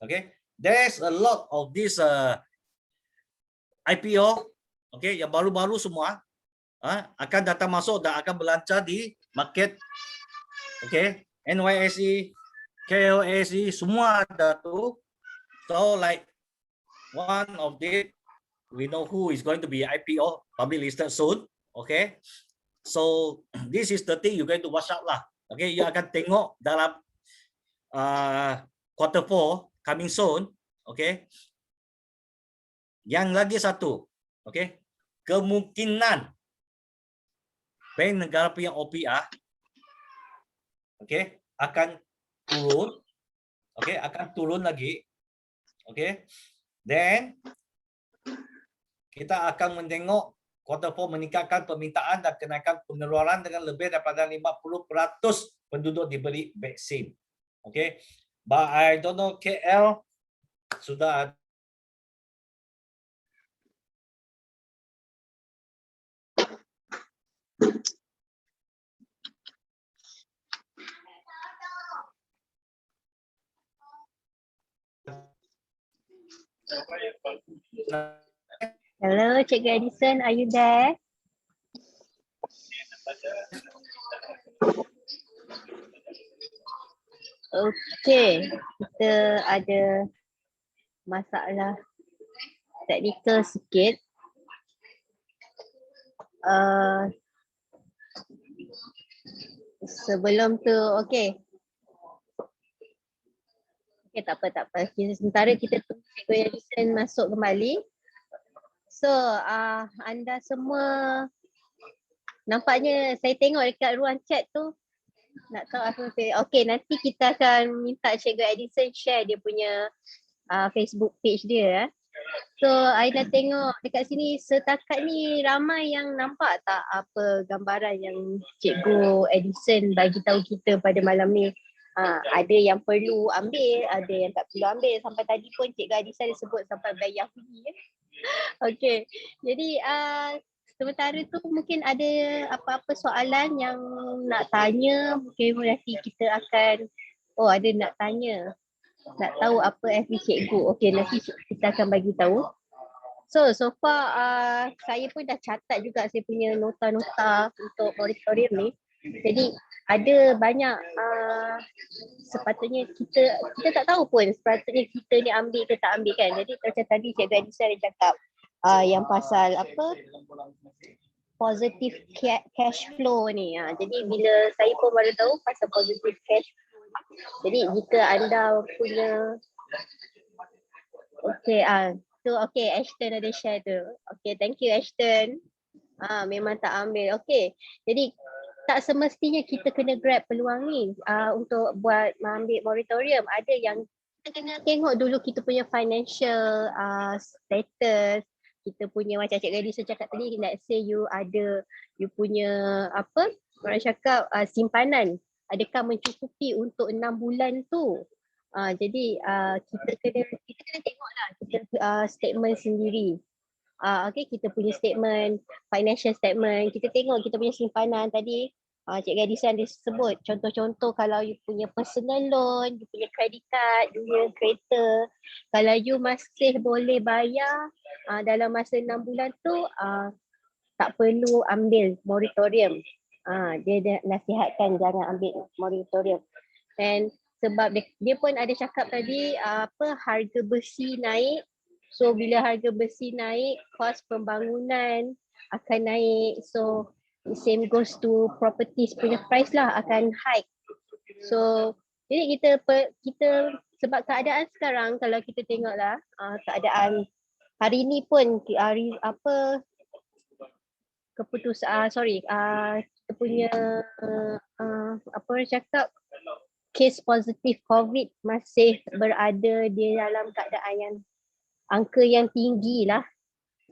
Okay, there's a lot of this IPO, okay, yang baru-baru semua akan datang masuk dan akan berlancar di market. Okay, NYSE, KLSE semua ada tu. So like one of the, we know who is going to be IPO, public listed soon. Okay, so this is the thing you're going to watch out lah. Okay, you akan tengok dalam quarter 4 coming soon. Okay, yang lagi satu, okay, kemungkinan bank negara punya OPR, okay, akan turun. Okay, akan turun lagi. Okay, then kita akan menengok quarter 4 meningkatkan permintaan dan kenaikan pengeluaran dengan lebih daripada 50% penduduk diberi vaksin. Okay, but I don't know KL sudah ada. Hello, Cikgu Edison, are you there? Okay, kita ada masalah technical sikit. Sebelum tu, okay. Okay, tak apa. Sementara kita tunggu Cikgu Edison masuk kembali. So, anda semua nampaknya saya tengok dekat ruang chat tu. Nak tahu apa saya. Okay, nanti kita akan minta Cikgu Edison share dia punya Facebook page dia. So, I dah tengok dekat sini setakat ni ramai yang nampak tak apa gambaran yang Cikgu Edison bagi tahu kita pada malam ni. Ada yang perlu ambil, ada yang tak perlu ambil. Sampai tadi pun Cikgu Edison sebut sampai bayar Yahudi. Okay, jadi sementara tu mungkin ada apa-apa soalan yang nak tanya. Mungkin nanti kita akan, ada nak tanya. Nak tahu apa FB Cikgu. Okay, nanti kita akan bagi tahu. So far saya pun dah catat juga saya punya nota-nota untuk moratorium ni. Jadi ada banyak sepatutnya kita tak tahu pun sepatutnya kita ni ambil ke tak ambil kan. Jadi macam tadi Cikgu Edison ada cakap yang pasal apa positive cash flow ni. Jadi bila saya pun baru tahu pasal positive cash flow. Jadi jika anda punya okay, Ashton ada share tu. Okay, thank you Ashton. Memang tak ambil. Okay, jadi tak semestinya kita kena grab peluang ni untuk buat ambil moratorium. Ada yang kita kena tengok dulu kita punya financial status. Kita punya macam Cikgu Edison cakap tadi, let's say you punya apa, orang cakap simpanan. Adakah mencukupi untuk 6 bulan tu? Jadi kita kena tengoklah kita statement sendiri. Okay, kita punya statement, financial statement, kita tengok kita punya simpanan tadi. Cikgu Edison ada sebut contoh-contoh kalau you punya personal loan, you punya credit card, you punya kereta. Kalau you masih boleh bayar dalam masa 6 bulan tu, tak perlu ambil moratorium. Dia nasihatkan jangan ambil moratorium. And sebab dia pun ada cakap tadi harga besi naik. So bila harga besi naik, kos pembangunan akan naik. So same goes to properties punya price lah akan hike. So jadi kita sebab keadaan sekarang kalau kita tengoklah keadaan hari ni pun keputusan kita punya apa orang cakap kes positif COVID masih berada di dalam keadaan yang angka yang tinggi lah.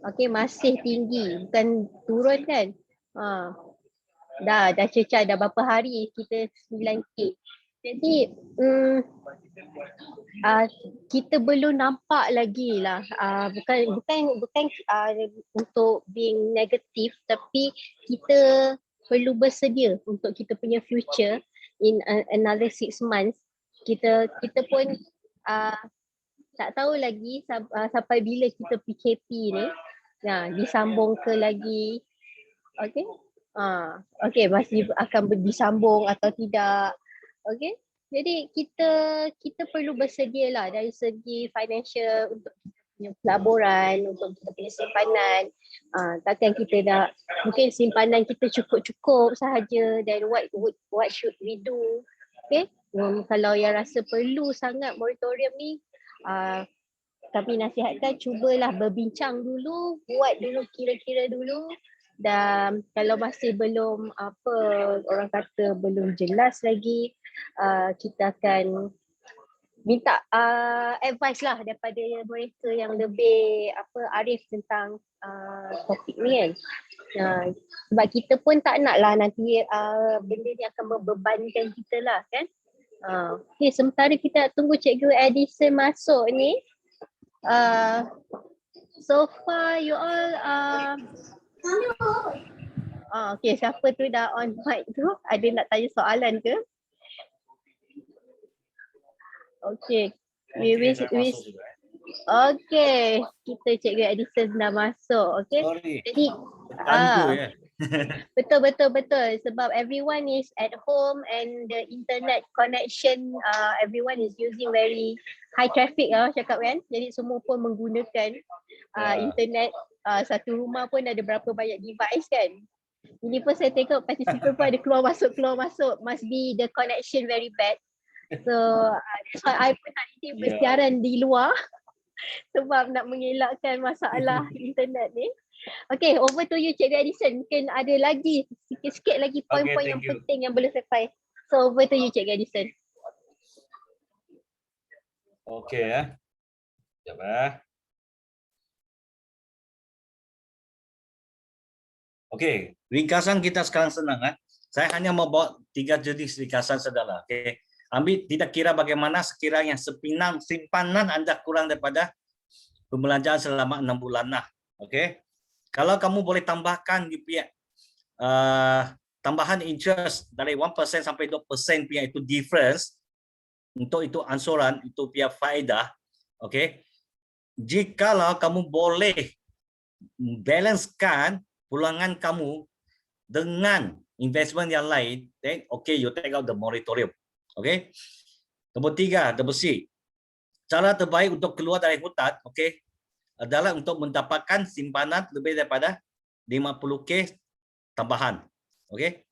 Okay, masih tinggi, bukan turun kan. Dah cecah dah berapa hari kita 9K. Jadi kita belum nampak lagi lah, bukan untuk being negatif, tapi kita perlu bersedia untuk kita punya future in another 6 months. Kita pun tak tahu lagi sampai bila kita PKP ni disambung ke lagi. Okay, okay, masih akan disambung atau tidak. Okay, jadi kita perlu bersedia lah dari segi financial untuk kita punya pelaburan, untuk kita punya simpanan. Takkan kita dah, mungkin simpanan kita cukup-cukup sahaja, then what should we do? Okay, kalau yang rasa perlu sangat moratorium ni, kami nasihatkan cubalah berbincang dulu, buat dulu kira-kira dulu. Dan kalau masih belum orang kata belum jelas lagi, kita akan minta advice lah daripada mereka yang lebih arif tentang topik ni kan. Sebab kita pun tak nak lah nanti benda ni akan membebankan kita lah kan. Okay, sementara kita tunggu Cikgu Edison masuk ni, so far you all okay, siapa tu dah on mic tu? Ada nak tanya soalan ke? Okay, okay, kita Cikgu Edison dah masuk. Okay, Sorry. jadi Terganggu ya. Betul. Sebab everyone is at home and the internet connection, everyone is using very high traffic cakap kan. Jadi semua pun menggunakan internet. Satu rumah pun ada berapa banyak device kan. Ini pun saya tengok participant pun ada keluar masuk. Must be the connection very bad. So that's why I pun hari ni bersiaran di luar sebab nak mengelakkan masalah internet ni. Okay, over to you Cikgu Edison. Mungkin ada lagi sikit-sikit lagi poin-poin yang thank you. penting yang boleh sampai. So over to you Cikgu Edison. Okey Sekejap Okey, ringkasan kita sekarang senang Saya hanya mau bawa 3 jenis ringkasan saudara. Okey. Ambil tidak kira bagaimana sekiranya simpanan Anda kurang daripada pembelanjaan selama 6 bulan Okey. Kalau kamu boleh tambahkan tambahan interest dari 1% sampai 2% punya itu difference, untuk itu ansuran, itu punya faedah. Okey. Jikalau kamu boleh balancekan pulangan kamu dengan investment yang lain, then okay, you take out the moratorium. Okay. Nombor 3, nombor C. Cara terbaik untuk keluar dari hutan, okay, adalah untuk mendapatkan simpanan lebih daripada 50k tambahan. Okay.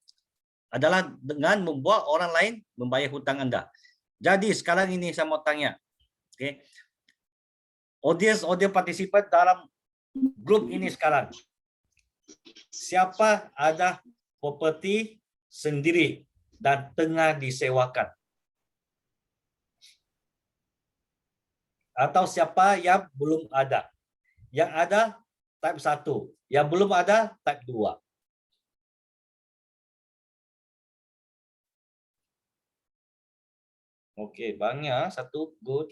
Adalah dengan membuat orang lain membayar hutang Anda. Jadi sekarang ini saya mau tanya, okay, audience participant dalam grup ini sekarang, siapa ada properti sendiri dan tengah disewakan? Atau siapa yang belum ada? Yang ada type 1, yang belum ada type 2. Okey, banyak. Satu, good.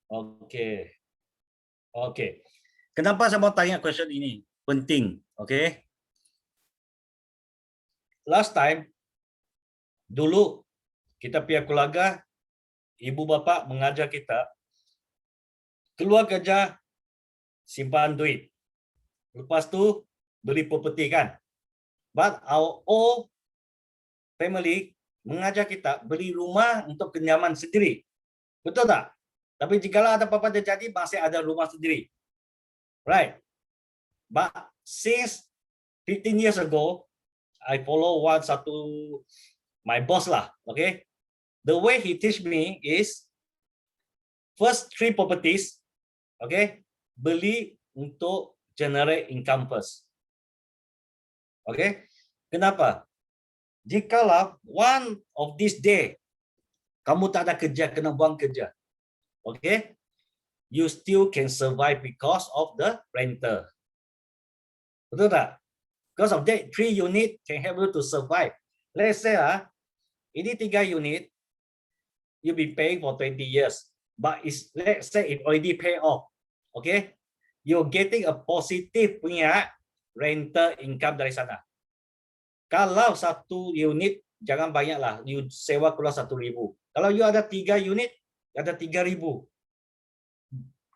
Okey. Kenapa saya mau tanya question ini? Penting, okey? Last time, dulu kita punya keluarga, ibu bapa mengajar kita, keluar kerja, simpan duit. Lepas tu, beli properti kan? But our old family mengajar kita beli rumah untuk kenyaman sendiri. Betul tak? Tapi jikalau ada apa-apa terjadi, masih ada rumah sendiri. Right? But since 15 years ago, I follow my boss lah, okay? The way he teach me is first 3 properties, okay? Beli untuk generate income first. Okay? Kenapa? Jikalau one of this day kamu tak ada kerja, kena buang kerja, okay? You still can survive because of the renter. Betul tak? Because of that, 3 unit can help you to survive. Let's say ini 3 unit, you'll be paying for 20 years. But let's say it already pay off. Okay? You're getting a positive punya rental income dari sana. Kalau 1 unit, jangan banyaklah. You sewa keluar 1,000. Kalau you ada 3 unit, ada 3,000.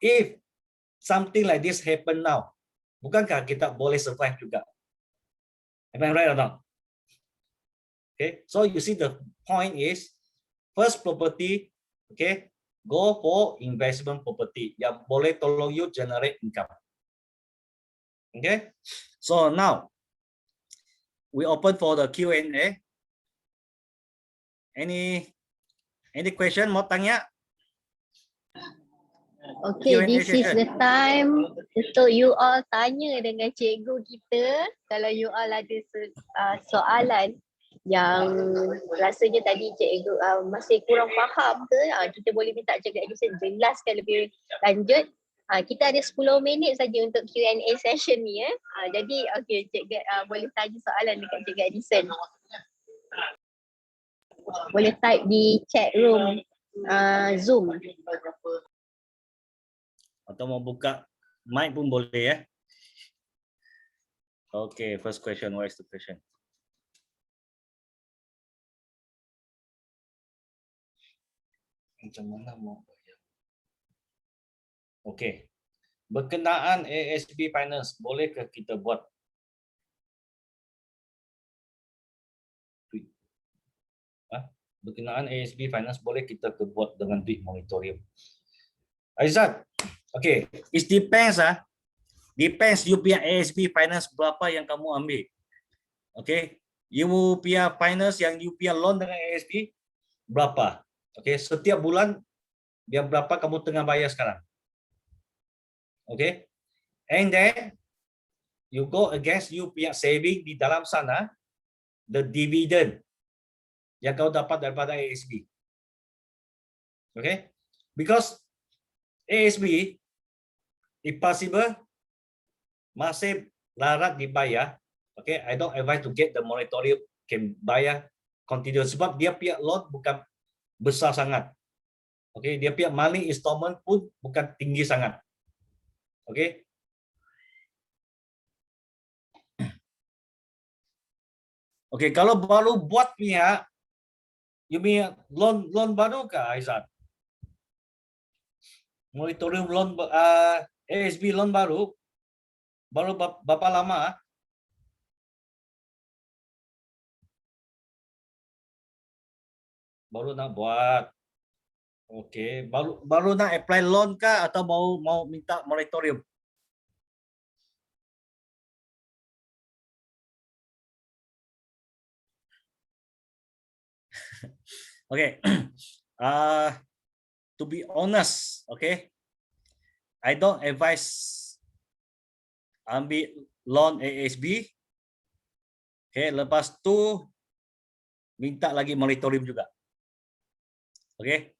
If something like this happen now, bukankah kita boleh survive juga? Am I right or not? Okay, so you see the point is, first property, okay, go for investment property yang boleh tolong you generate income. Okay, so now we open for the Q&A. Any question mau tanya? Okay, Q&A this is session. the time untuk you all tanya dengan cikgu kita. Kalau you all ada soalan yang rasanya tadi cikgu masih kurang faham ke, kita boleh minta cikgu Edison jelaskan lebih lanjut. Kita ada 10 minit saja untuk Q&A session ni. Jadi okay, cikgu boleh tanya soalan dekat cikgu Edison. Boleh type di chat room Zoom. Atau mau buka mic pun boleh ya. Okay, first question. What is the question? Macam mana mau bayar? Okay. berkenaan ASB Finance, bolehkah kita buat berkenaan ASB Finance boleh kita buat dengan duit moratorium? Aizat, okay, it depends depends you punya ASB Finance berapa yang kamu ambil. Okay, you punya finance yang you punya loan dengan ASB berapa? Okay, setiap bulan dia berapa kamu tengah bayar sekarang. Okay, and then you go against you punya saving di dalam sana, the dividend yang kau dapat daripada ASB. Okay, because ASB if possible masih larat dibayar. Okay, I don't advise to get the moratorium, can bayar continue sebab dia punya loan bukan besar sangat. Okay, dia punya monthly installment pun bukan tinggi sangat. Okay. Okay, kalau baru buat pihak, you punya loan baru ke Aizat? Moratorium loan ASB loan baru berapa lama? Baru nak buat. Okey, baru nak apply loan kah atau mau minta moratorium? Okay. To be honest, okay, I don't advise ambil loan ASB. Okay, lepas tu minta lagi moratorium juga. Okay.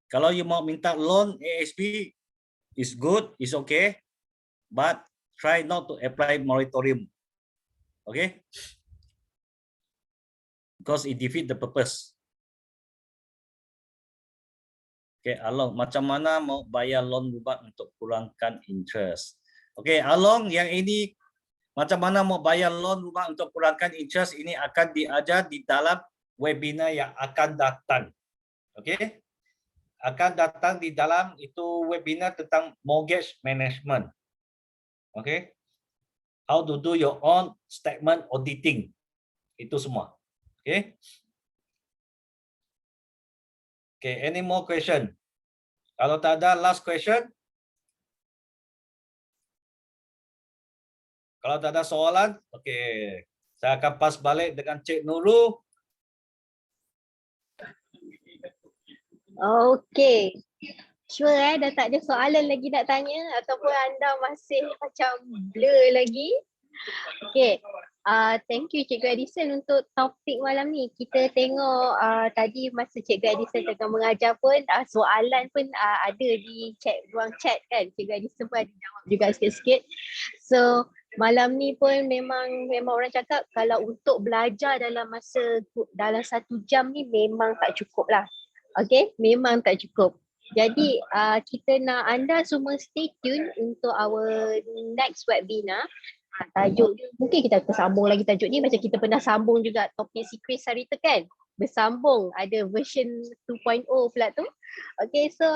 Kalau you mau minta loan ASB is good, is okay, but try not to apply moratorium. Okay? Because it defeat the purpose. Okay, Along, macam mana mau bayar loan rumah untuk kurangkan interest? Okay, Along, yang ini macam mana mau bayar loan rumah untuk kurangkan interest ini akan diajar di dalam webinar yang akan datang. Okay? Akan datang di dalam itu webinar tentang mortgage management. Okay? How to do your own statement auditing. Itu semua. Okay? Okay, any more question? Kalau tak ada, last question. Kalau tak ada soalan, okay. Saya akan pass balik dengan Cik Nurul. Okay. Sure dah tak ada soalan lagi nak tanya ataupun anda masih macam blur lagi. Okay. Thank you Cikgu Edison untuk topik malam ni. Kita tengok tadi masa Cikgu Edison tengah mengajar pun soalan pun ada di ruang chat kan. Cikgu Edison pun ada jawab juga sikit-sikit. So malam ni pun memang orang cakap kalau untuk belajar dalam 1 jam ni memang tak cukup lah. Okay, memang tak cukup. Jadi kita nak anda semua stay tune untuk our next webinar. Tajuk mungkin kita akan sambung lagi tajuk ni macam kita pernah sambung juga topik Secret Sarita kan. Bersambung ada version 2.0 pula tu. Okay, so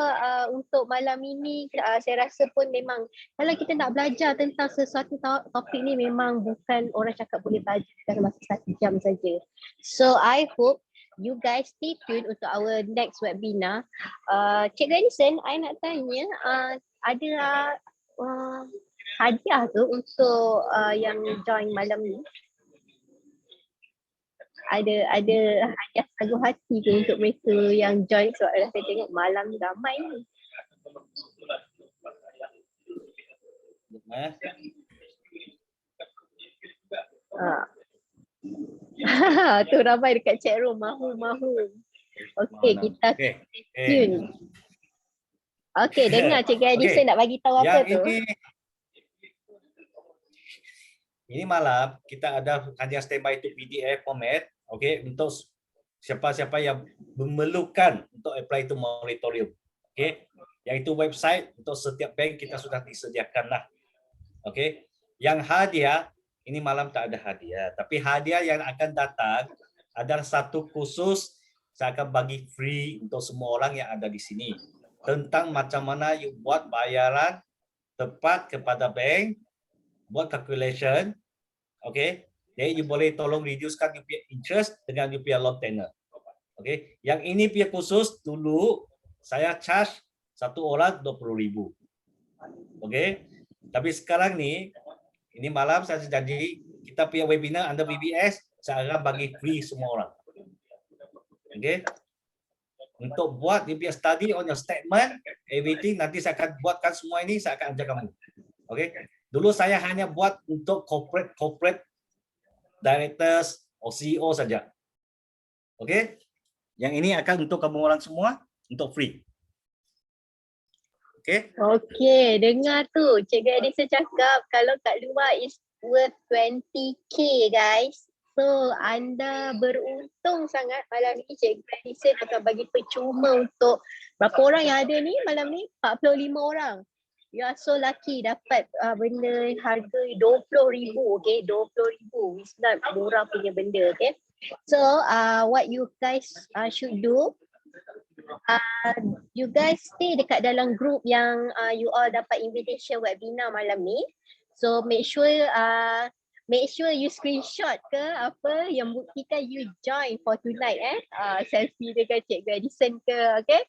untuk malam ini saya rasa pun memang kalau kita nak belajar tentang sesuatu topik ni memang bukan orang cakap boleh belajar dalam masa 1 jam saja. So I hope you guys stay tuned untuk our next webinar. Cikgu Edison, I nak tanya, ada hadiah ke untuk yang join malam ni? Ada hadiah sagu hati ke untuk mereka yang join sebab saya tengok malam ni ramai ni. Tu ramai dekat chat room, mahu. Okey, kita tune. Okey, dengar Cikgu Edison nak bagi tahu apa tu. Ini malam kita ada hadiah standby itu PDF format. Okey, untuk siapa-siapa yang memerlukan untuk apply itu moratorium. Okey, iaitu website untuk setiap bank kita sudah disediakan lah. Okey, yang hadiah ini malam tak ada hadiah, tapi hadiah yang akan datang adalah satu khusus saya akan bagi free untuk semua orang yang ada di sini tentang macam mana you buat bayaran cepat kepada bank, buat calculation, okay. Jadi you boleh tolong reducekan you punya interest dengan you punya loan tenor. Okay. Yang ini punya khusus dulu saya charge satu orang 20.000. Okay. Tapi sekarang nih, ini malam saya janji kita punya webinar under VBS, saya akan bagi free semua orang. Okay. Untuk buat you punya study on your statement, everything nanti saya akan buatkan semua ini, saya akan ajar kamu. Okay. Dulu saya hanya buat untuk corporate directors atau CEO saja. Oke? Yang ini akan untuk kamu orang semua untuk free. Oke? Okay, dengar tu. Cikgu Edison cakap kalau kat luar is worth 20k guys. So anda beruntung sangat malam ni Cikgu Edison akan bagi percuma untuk berapa orang yang ada ni malam ni? 45 orang. You are so lucky dapat benda harga 20,000, okay? 20,000. It's not murah punya benda, okay? So, what you guys should do, you guys stay dekat dalam group yang you all dapat invitation webinar malam ni. So, make sure you screenshot ke apa yang buktikan you join for tonight selfie dengan Cikgu Edison ke, okay?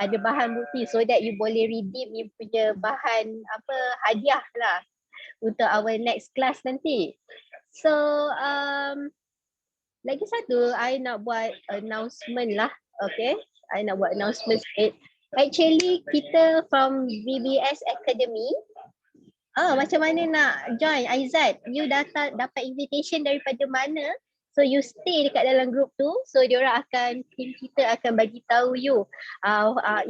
Ada bahan bukti so that you boleh redeem you punya bahan apa hadiah lah untuk our next class nanti. So lagi satu I nak buat announcement lah, okay? I nak buat announcement sikit. Actually kita from VBS Academy, macam mana nak join Aizat? You dapat invitation daripada mana? So you stay dekat dalam group tu. So tim kita akan bagi tahu you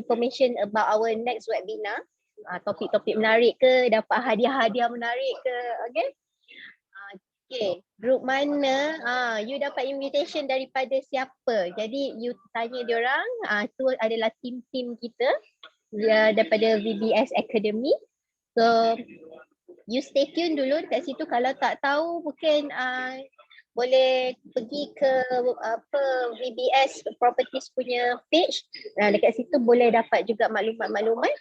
information about our next webinar. Topik-topik menarik ke, dapat hadiah-hadiah menarik ke, okay? Okay, group mana? You dapat invitation daripada siapa? Jadi you tanya diorang, tu adalah tim-tim kita daripada VBS Academy. So you stay tune dulu dekat situ. Kalau tak tahu mungkin boleh pergi ke VBS Properties punya page. Dekat situ boleh dapat juga maklumat-maklumat.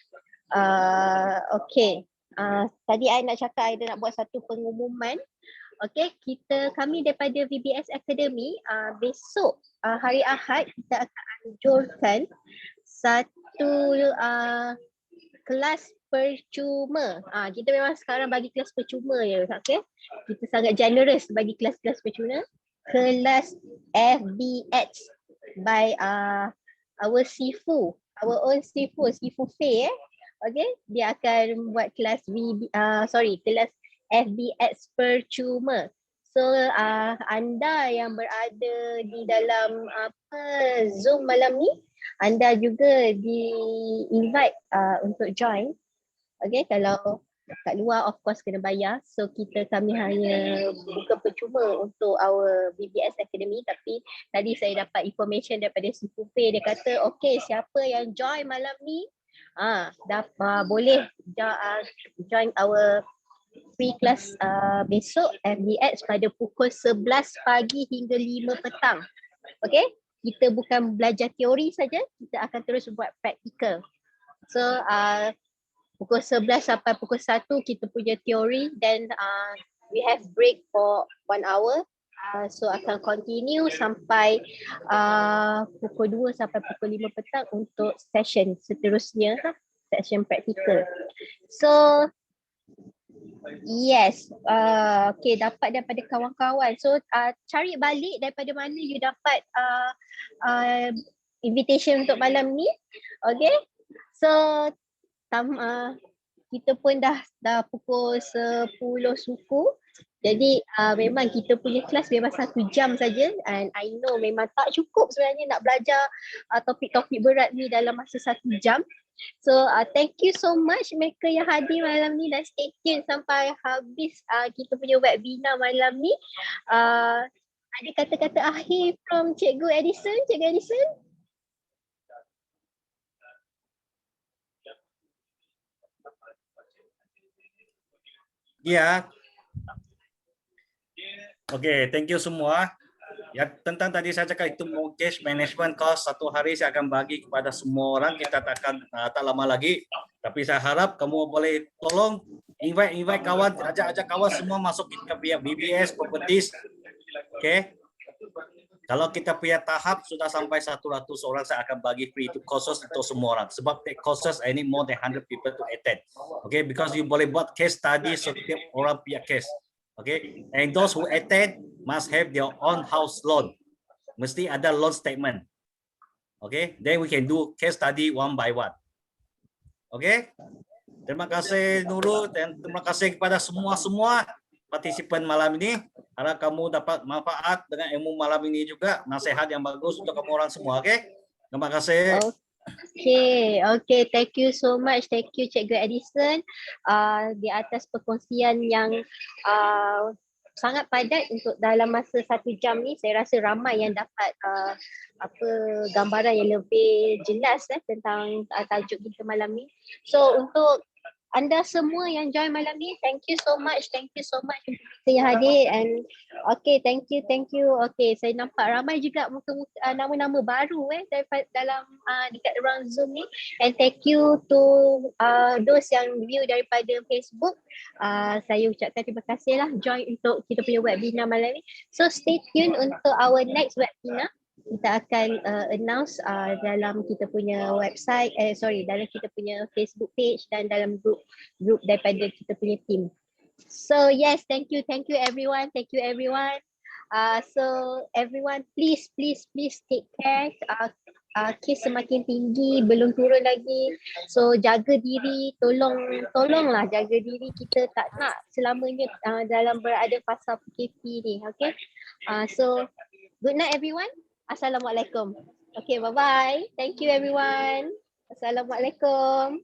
Okay. Tadi I nak cakap I nak buat satu pengumuman. Okay, kami daripada VBS Academy besok hari Ahad kita akan anjurkan satu kelas percuma. Kita memang sekarang bagi kelas percuma je, okay? Kita sangat generous bagi kelas-kelas percuma. Kelas FBX by our Sifu, our own Sifu Faye, okay? Dia akan buat kelas kelas FBX percuma. So anda yang berada di dalam Zoom malam ni, anda juga di-invite untuk join. Okay, kalau kat luar of course kena bayar. So kami hanya buka percuma untuk our VBS Academy. Tapi tadi saya dapat information daripada si Pupe. Dia kata okay, siapa yang join malam ni boleh join our free class besok FBX pada pukul 11 pagi hingga 5 petang. Okay, kita bukan belajar teori saja, kita akan terus buat praktikal. So pukul 11 sampai pukul 1 kita punya teori, then we have break for 1 hour. So akan continue sampai pukul 2 sampai pukul 5 petang untuk session seterusnya, session praktikal. So yes, okay, dapat daripada kawan-kawan. So cari balik daripada mana you dapat invitation untuk malam ni. Okay, so kita pun dah pukul 10 suku. Jadi memang kita punya kelas memang 1 jam saja, and I know memang tak cukup sebenarnya nak belajar topik-topik berat ni dalam masa 1 jam. So thank you so much mereka yang hadir malam ni dan stay tune sampai habis kita punya webinar malam ni. Ada kata-kata akhir from Cikgu Edison? Cikgu Edison? Ya. Okay, thank you semua. Ya, tentang tadi saya cakap itu mortgage management course 1 hari saya akan bagi kepada semua orang. Kita tak lama lagi. Tapi saya harap kamu boleh tolong invite kawan, ajak kawan semua masuk kita punya BBS Properties. Okay. Kalau kita punya tahap sudah sampai 100 orang, saya akan bagi free itu courses untuk semua orang. Sebab courses I need more than 100 people to attend. Okay, because you boleh buat case study setiap orang punya case. Okay, and those who attend must have their own house loan. Mesti ada loan statement. Okay, then we can do case study one by one. Okay, terima kasih Nurul dan terima kasih kepada semua partisipan malam ini. Harap kamu dapat manfaat dengan ilmu malam ini juga, nasihat yang bagus untuk kamu orang semua. Okay, terima kasih. Okay, thank you so much. Thank you Cikgu Edison di atas perkongsian yang sangat padat untuk dalam masa 1 jam ni. Saya rasa ramai yang dapat gambaran yang lebih jelas tentang tajuk kita malam ni. So untuk anda semua yang join malam ni, thank you so much untuk yang hadir. And okay, thank you. Okay, saya nampak ramai juga muka-muka nama-nama baru dalam dekat ruang Zoom ni. And thank you to those yang view daripada Facebook. Saya ucapkan terima kasih lah join untuk kita punya webinar malam ni. So stay tune untuk our next webinar. Kita akan announce dalam kita punya website, dalam kita punya Facebook page dan dalam group daripada kita punya team. So yes, thank you everyone. So everyone please take care. Kes semakin tinggi, belum turun lagi. So jaga diri, tolonglah jaga diri. Kita tak nak selamanya dalam berada fasa PKP ni, okay? So good night everyone. Assalamualaikum. Okay, bye-bye. Thank you everyone. Assalamualaikum.